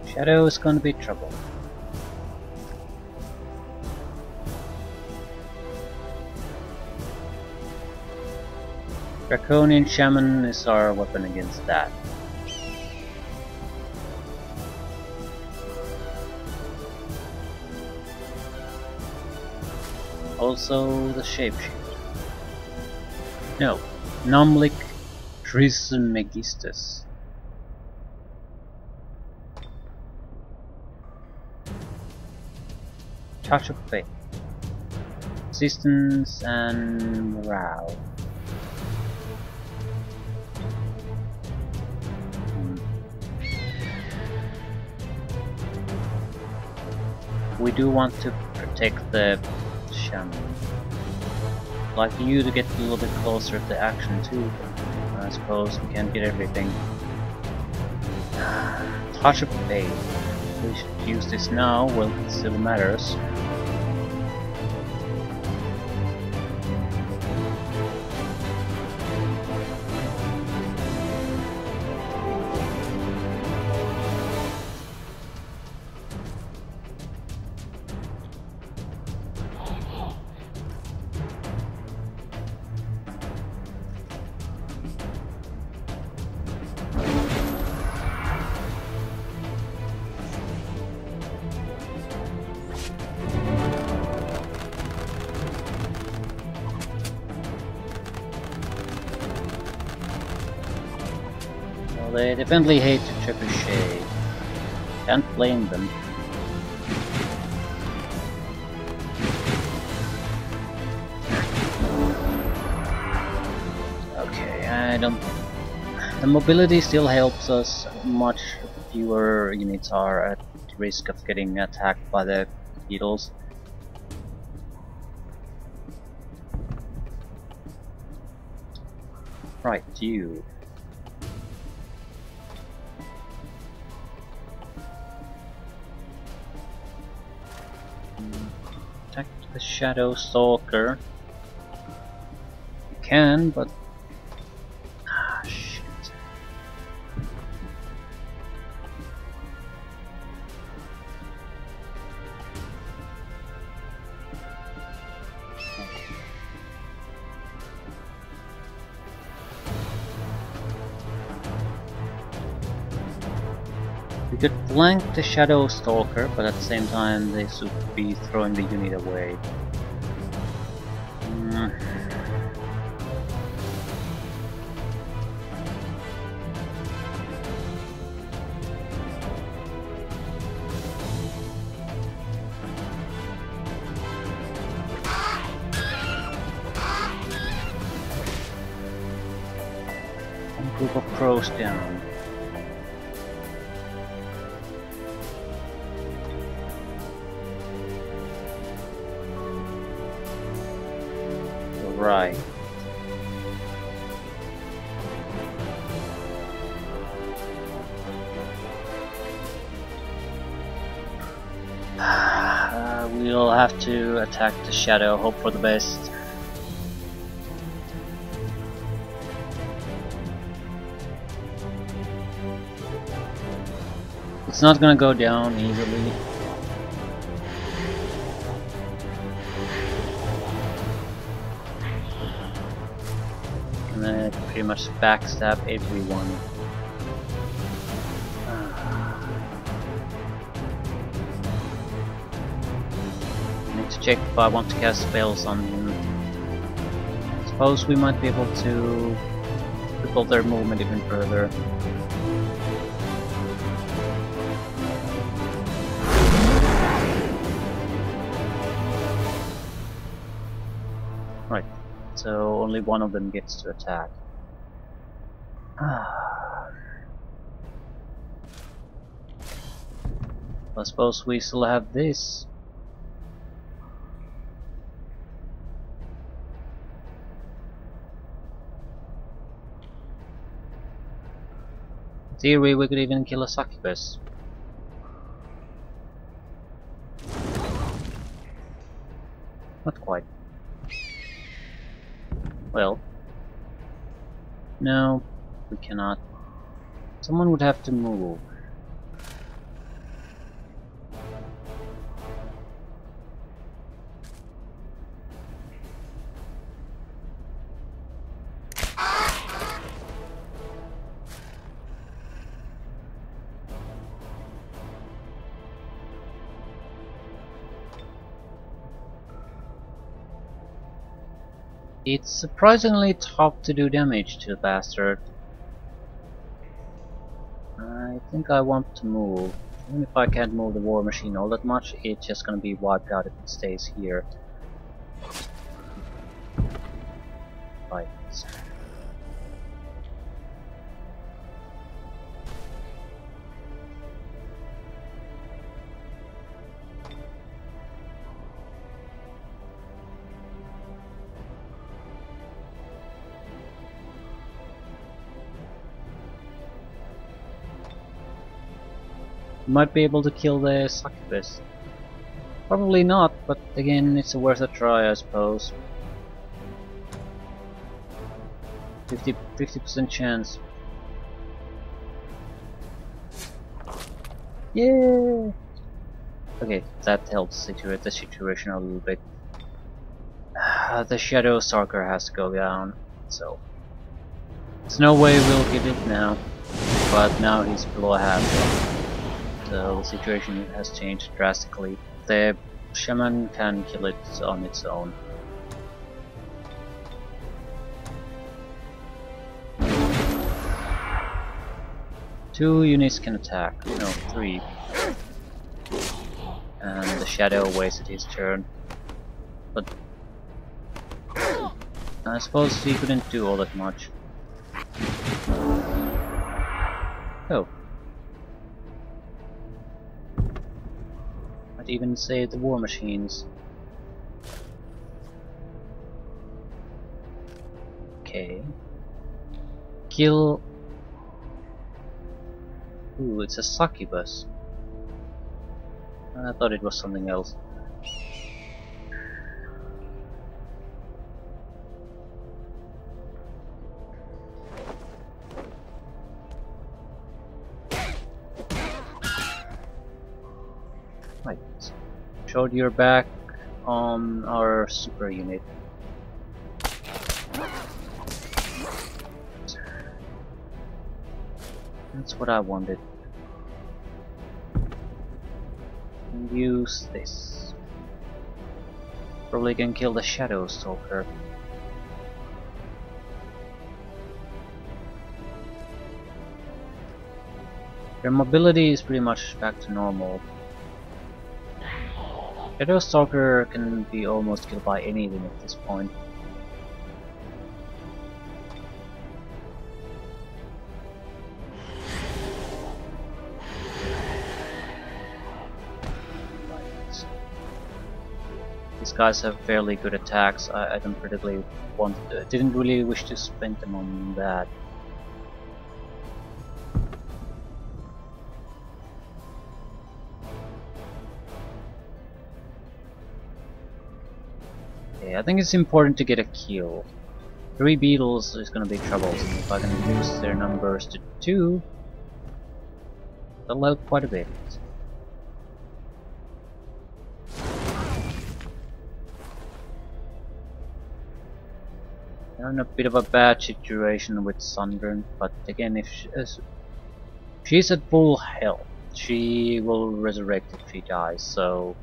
Shadow is gonna be trouble. Draconian Shaman is our weapon against that. Also the Shapeshifter. No, Numlic Trismegistus. Touch of Faith. Resistance and morale. We do want to protect the shaman. I'd like you to get a little bit closer to action too. I suppose we can't get everything. Touch of faith. We should use this now, well, it still matters. They definitely hate to trebuchet. Can't blame them. Okay, I don't... The mobility still helps us. Much fewer units are at risk of getting attacked by the beetles. Right, you. Attack the Shadow Stalker. You can, but... Ah, shit. We could flank the Shadow Stalker, but at the same time they should be throwing the unit away. One group of crows down. Right. We'll have to attack the Shadow, hope for the best. It's not gonna go down easily. Pretty much backstab everyone. I need to check if I want to cast spells on him. Suppose we might be able to cripple their movement even further. Right, so only one of them gets to attack. I suppose we still have this. In theory, we could even kill a succubus. Not quite. Well. No, we cannot. Someone would have to move. It's surprisingly tough to do damage to the bastard. I think I want to move. Even if I can't move the war machine all that much, it's just gonna be wiped out if it stays here. Right. You might be able to kill the succubus. Probably not, but again, it's worth a try, I suppose. 50% chance. Yeah. Okay, that helps the situation a little bit. The Shadow Stalker has to go down, so there's no way we'll get it now. But now he's below half, so the situation has changed drastically. The shaman can kill it on its own. Two units can attack, no, three. And the Shadow wasted his turn. But I suppose he couldn't do all that much. Oh. Might even save the war machines. Okay. Kill. Ooh, it's a succubus. I thought it was something else. Right. Showed your back on our super unit. That's what I wanted. And use this. Probably can kill the Shadow Stalker. Their mobility is pretty much back to normal. Shadow Stalker can be almost killed by anything at this point. These guys have fairly good attacks. I don't particularly didn't really wish to spend them on that. Okay, I think it's important to get a kill. 3 beetles is gonna be troublesome. If I can reduce their numbers to 2, that'll help quite a bit. They're in a bit of a bad situation with Sundren, but again, if she's at full health, she will resurrect if she dies, so...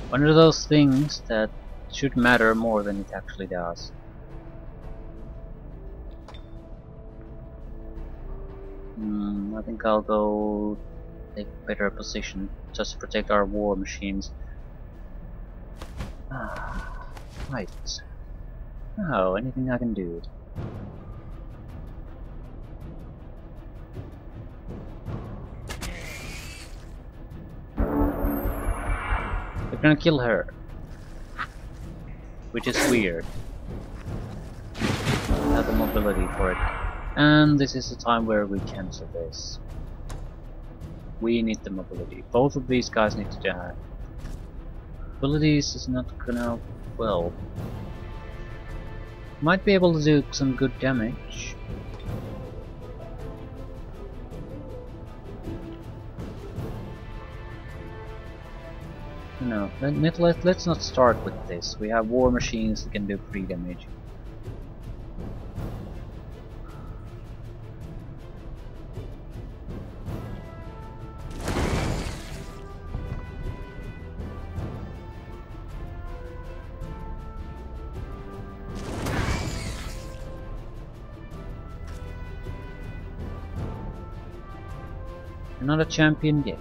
one of those things that should matter more than it actually does. I think I'll go take a better position just to protect our war machines. Right. Oh, anything I can do. We're gonna kill her, which is weird. Have the mobility for it. And this is the time where we cancel this. We need the mobility. Both of these guys need to die. Abilities is not gonna... well... might be able to do some good damage. No, let's not start with this. We have war machines that can do free damage. You're not a champion yet.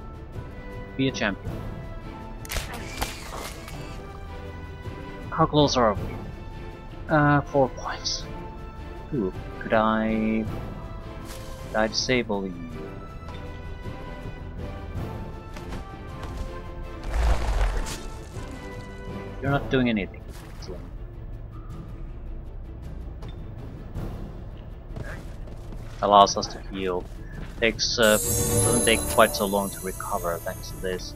Be a champion. How close are we? 4 points. Ooh, could I disable you? You're not doing anything. Excellent. Allows us to heal. Doesn't take quite so long to recover thanks to this.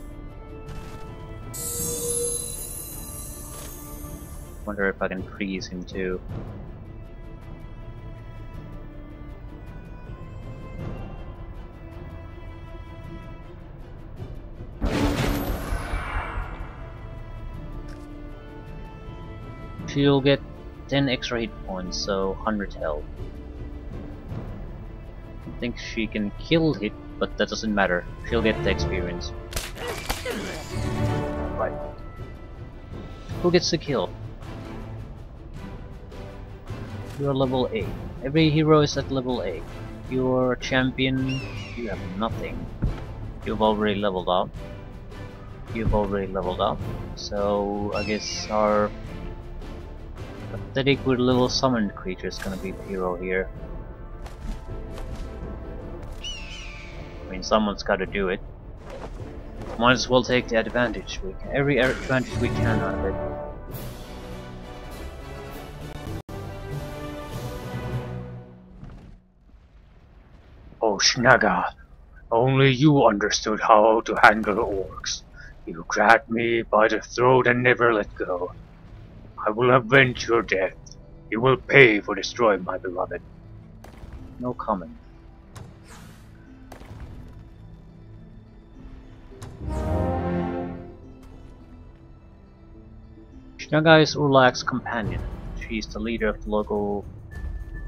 Wonder if I can freeze him too. She'll get 10 extra hit points, so 100 health. I think she can kill hit, but that doesn't matter. She'll get the experience. Right. Who gets the kill? You're level 8. Every hero is at level 8. Your champion, you have nothing. You've already leveled up. You've already leveled up. So I guess our pathetic with little summoned creature is gonna be the hero here. I mean, someone's gotta do it. Might as well take the advantage. Every advantage we can out of it. Oh, Snaga, only you understood how to handle orcs. You grabbed me by the throat and never let go. I will avenge your death. You will pay for destroying my beloved. No comment. Snaga is Urlak's companion. She is the leader of the local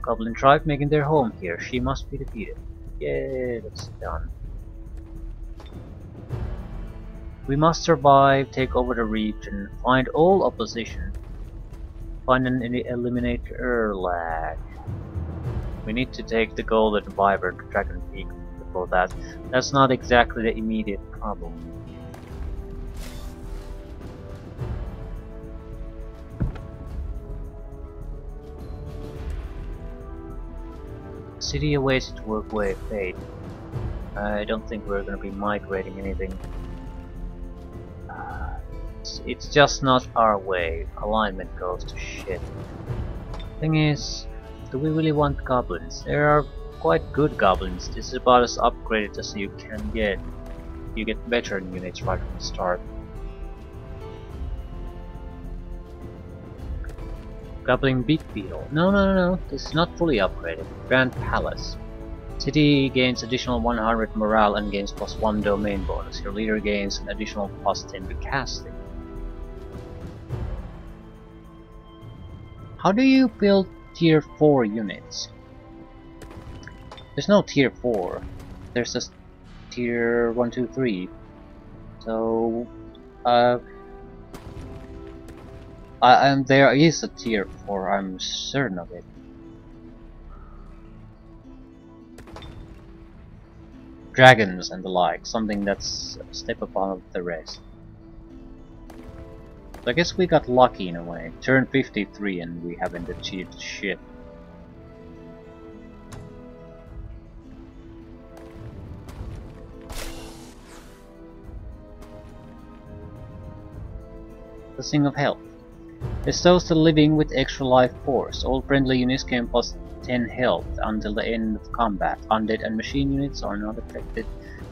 goblin tribe making their home here. She must be defeated. Yeah, that's done. We must survive, take over the region, find all opposition, find and eliminate Urlak. We need to take the golden vibrant dragon peak before that. That's not exactly the immediate problem. City awaits its workway fate. I don't think we're gonna be migrating anything. It's just not our way. Alignment goes to shit. Thing is, do we really want goblins? There are quite good goblins. This is about as upgraded as you can get. You get better units right from the start. Goblin Big Beetle. No. This is not fully upgraded. Grand Palace. City gains additional 100 morale and gains +1 domain bonus. Your leader gains an additional +10 to casting. How do you build tier 4 units? There's no tier 4. There's just tier 1, 2, 3. So, there is a tier 4, I'm certain of it. Dragons and the like, something that's a step above the rest. So I guess we got lucky in a way. Turn 53 and we haven't achieved shit. Blessing of Health. Bestows the living with extra life force. All friendly units gain +10 health until the end of combat. Undead and machine units are not affected.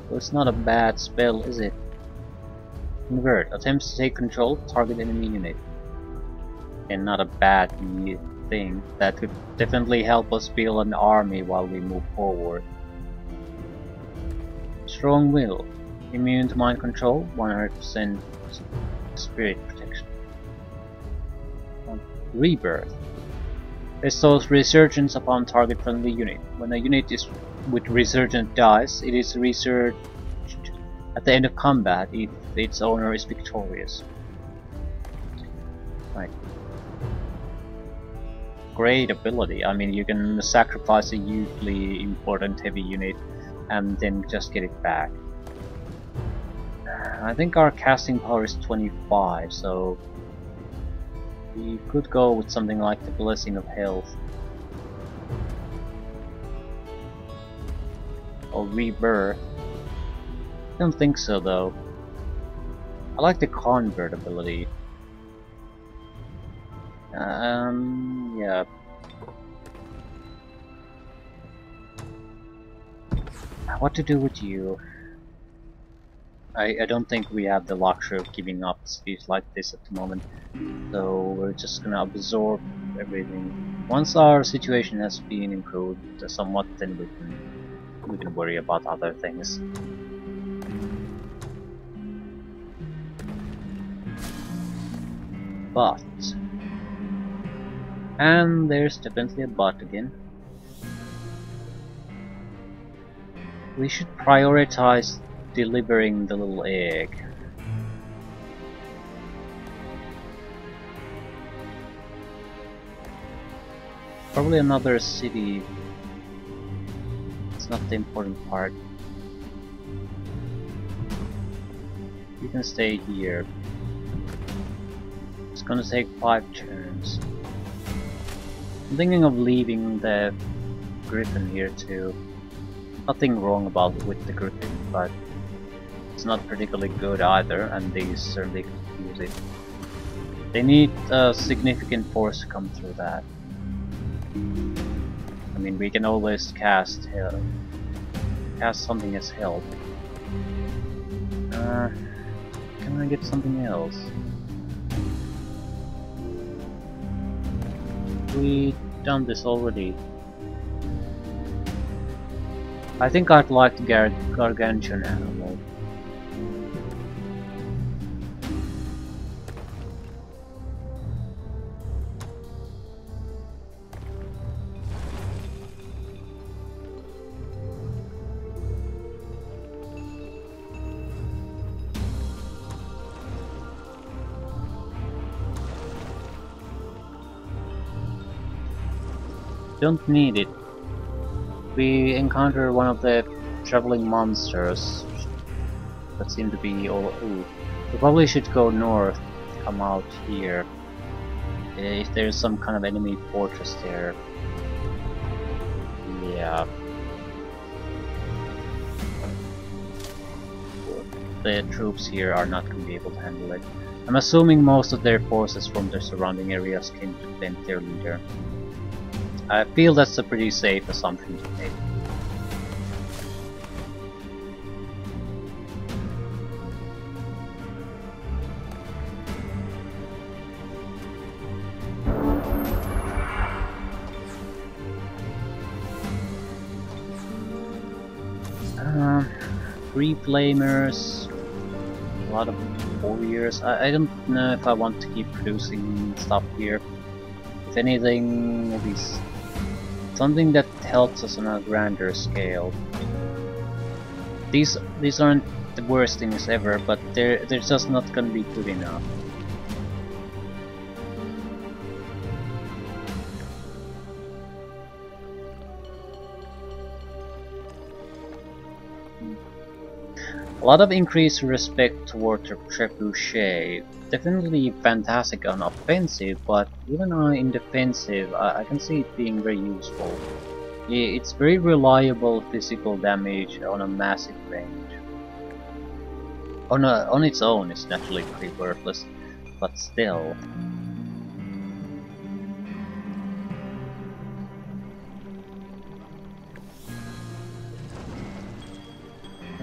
So it's not a bad spell, is it? Convert. Attempts to take control of target enemy unit. And not a bad thing. That could definitely help us build an army while we move forward. Strong Will. Immune to mind control. 100% spirit protection. Rebirth. Bestows resurgence upon target friendly unit. When a unit is with resurgent dies, it is resurged at the end of combat if its owner is victorious. Right. Great ability. I mean, you can sacrifice a hugely important heavy unit and then just get it back. I think our casting power is 25, so we could go with something like the Blessing of Health. Or Rebirth. I don't think so though. I like the Convert ability. Yeah. What to do with you? I don't think we have the luxury of giving up cities like this at the moment, so we're just gonna absorb everything. Once our situation has been improved somewhat, then we can worry about other things. But, and there's definitely a but again. We should prioritize delivering the little egg. Probably another city. It's not the important part. You can stay here. It's gonna take 5 turns. I'm thinking of leaving the griffin here too. Nothing wrong with the griffin, but it's not particularly good either, and they certainly could use it. They need a significant force to come through that. I mean, we can always cast something as help. Can I get something else? We done this already. I think I'd like the gargantuan animal. Don't need it. We encounter one of the traveling monsters that seem to be all. Ooh. We probably should go north, come out here. If there's some kind of enemy fortress there. Yeah. The troops here are not going to be able to handle it. I'm assuming most of their forces from the surrounding areas came to defend their leader. I feel that's a pretty safe assumption to make. Three flamers, a lot of warriors. I don't know if I want to keep producing stuff here. If anything, maybe something that helps us on a grander scale. These aren't the worst things ever, but they're just not gonna be good enough. A lot of increased respect toward the trebuchet. Definitely fantastic on offensive, but even in defensive, I can see it being very useful. It's very reliable physical damage on a massive range. On its own, it's naturally pretty worthless, but still.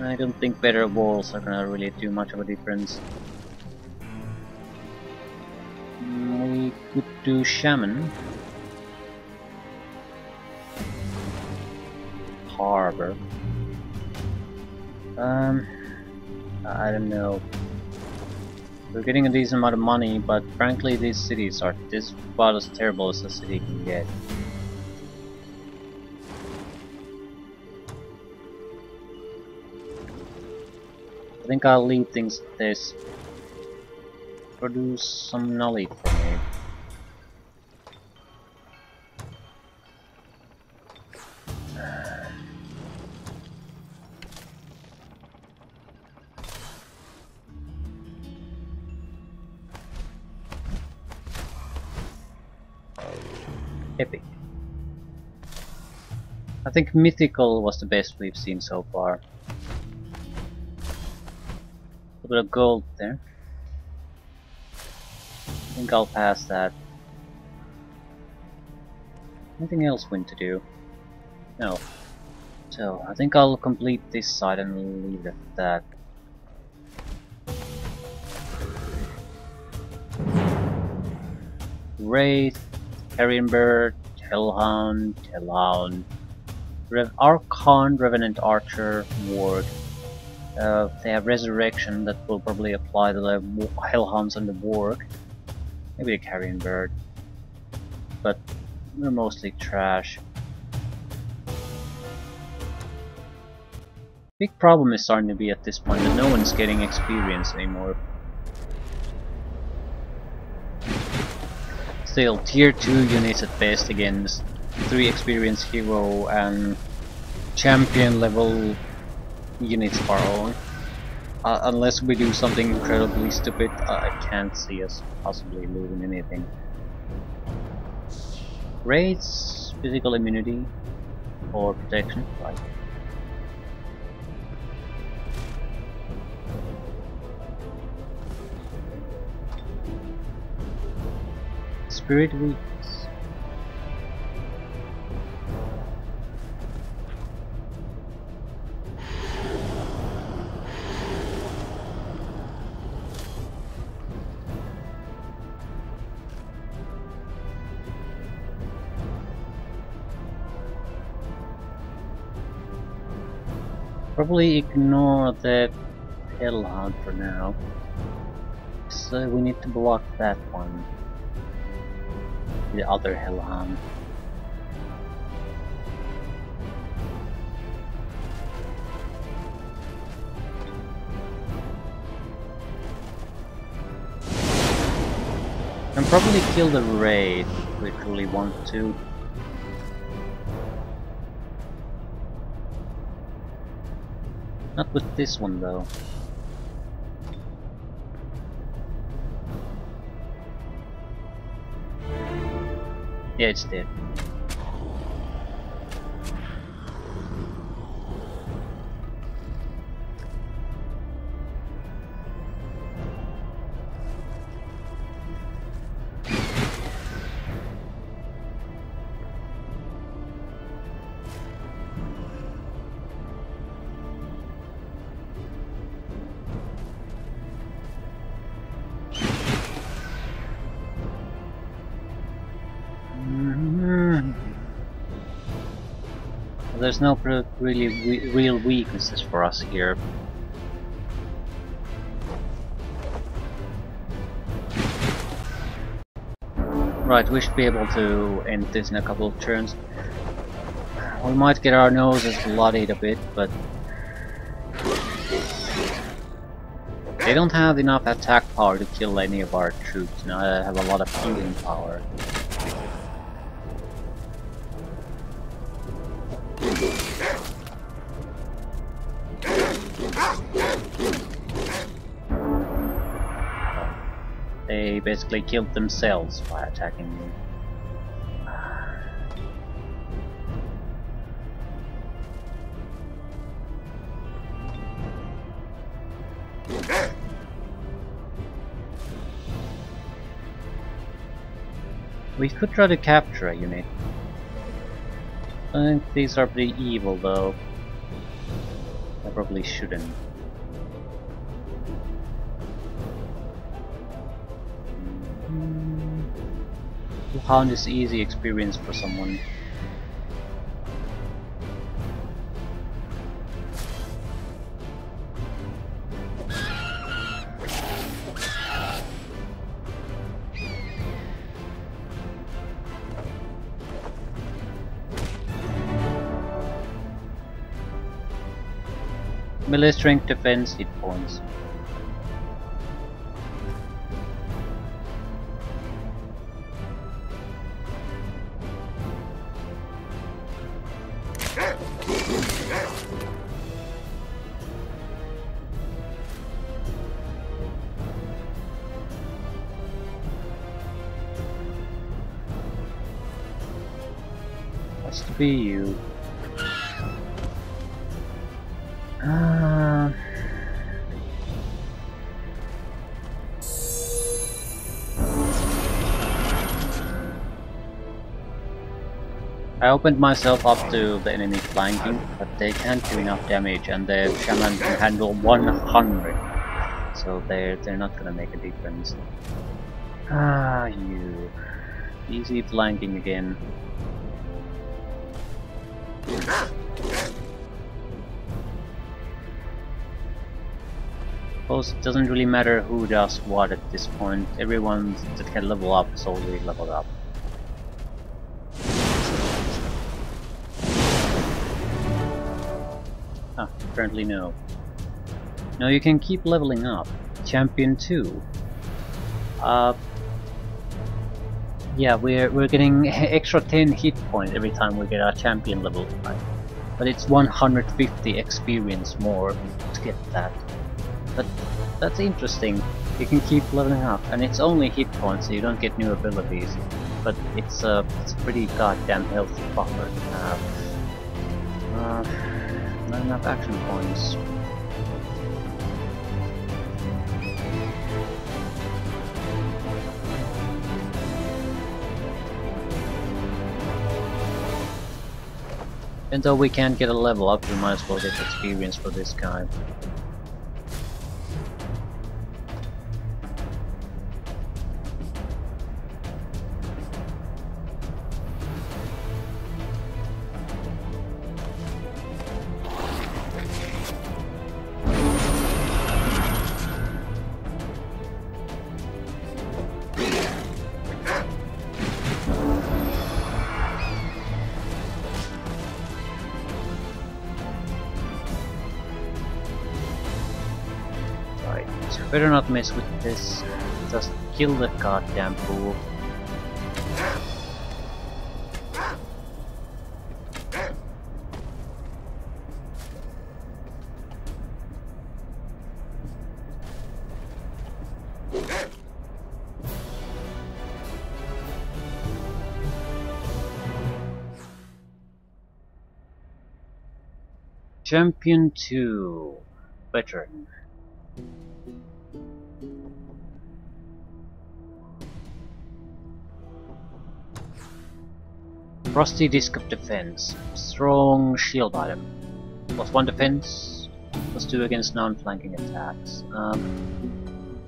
I don't think better walls are gonna really do much of a difference. We could do Shaman. Harbor. I don't know. We're getting a decent amount of money, but frankly these cities are just about as terrible as a city can get. I think I'll leave things like this. Produce some knowledge for me. Epic. I think mythical was the best we've seen so far. A bit of gold there. I think I'll pass that. Anything else win to do? No. So, I think I'll complete this side and leave it at that. Wraith, Carrion Bird, Hellhound, Archon, Revenant Archer, Ward. They have Resurrection that will probably apply to the Hellhounds and the Warg. Maybe a Carrion Bird. But they're mostly trash. Big problem is starting to be at this point that no one's getting experience anymore. Still, tier 2 units at best against 3 experience hero and champion level units of our own. Unless we do something incredibly stupid, I can't see us possibly losing anything. Wraiths, physical immunity or protection, right? Spirit weakness. Probably ignore that Hellhound for now. So we need to block that one. The other Hellhound. And probably kill the Wraith if we truly want to. Not with this one though. Yeah, it's dead. There's no really real weaknesses for us here. Right, we should be able to end this in a couple of turns. We might get our noses bloodied a bit, but they don't have enough attack power to kill any of our troops. You know, they have a lot of healing power. They basically killed themselves by attacking me. We could try to capture a unit. I think these are pretty evil though. I probably shouldn't. Hound is easy experience for someone. Melee strength defense hit points. Has to be you. I opened myself up to the enemy flanking, but they can't do enough damage, and the shaman can handle 100. So they're not gonna make a difference. Ah, you. Easy flanking again. Suppose it doesn't really matter who does what at this point. Everyone that can level up is already leveled up. Ah, apparently no. No, you can keep leveling up. Champion 2. Yeah, we're getting extra 10 hit points every time we get our champion level 5. But it's 150 experience more to get that. But that's interesting. You can keep leveling up, and it's only hit points, so you don't get new abilities. But it's a pretty goddamn healthy buffer to have. Not enough action points. And though we can't get a level up, we might as well get experience for this guy. Better not mess with this. Just kill the goddamn fool. Champion 2. Veteran. Rusty Disc of Defense. Strong shield item. +1 defense, +2 against non-flanking attacks.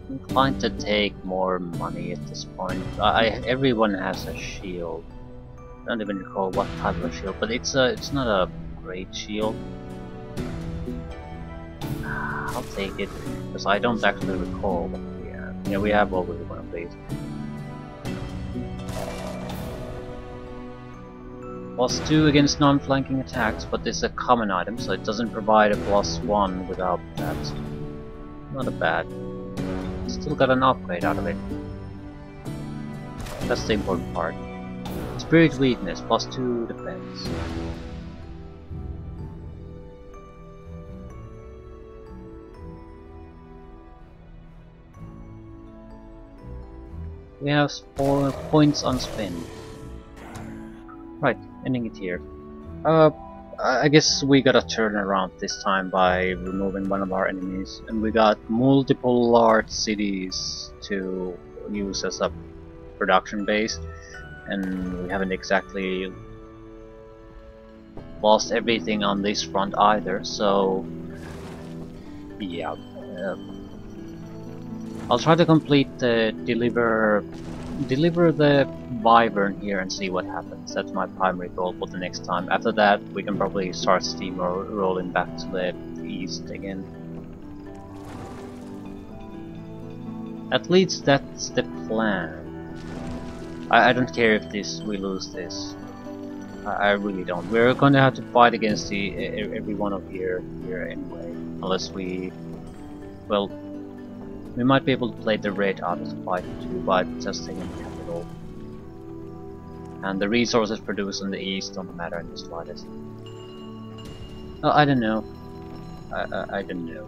Inclined to take more money at this point. Everyone has a shield. I don't even recall what type of shield, but it's not a great shield. I'll take it, because I don't actually recall what we have. Yeah, we have already one of these. +2 against non-flanking attacks, but this is a common item, so it doesn't provide a +1 without that. Not a bad. Still got an upgrade out of it. That's the important part. Spirit weakness, +2 defense. We have 4 points unspent. Right, ending it here. I guess we got a turnaround this time by removing one of our enemies, and we got multiple large cities to use as a production base, and we haven't exactly lost everything on this front either, so yeah. I'll try to complete the deliver the Wyvern here and see what happens. That's my primary goal for the next time. After that, we can probably start steamrolling back to the east again. At least that's the plan. I don't care if we lose this. I really don't. We're gonna have to fight against every one of here anyway, unless we, well, we might be able to play the red out of the fight too, by just taking the capital. And the resources produced in the east don't matter in the slightest. Oh, I don't know. I don't know.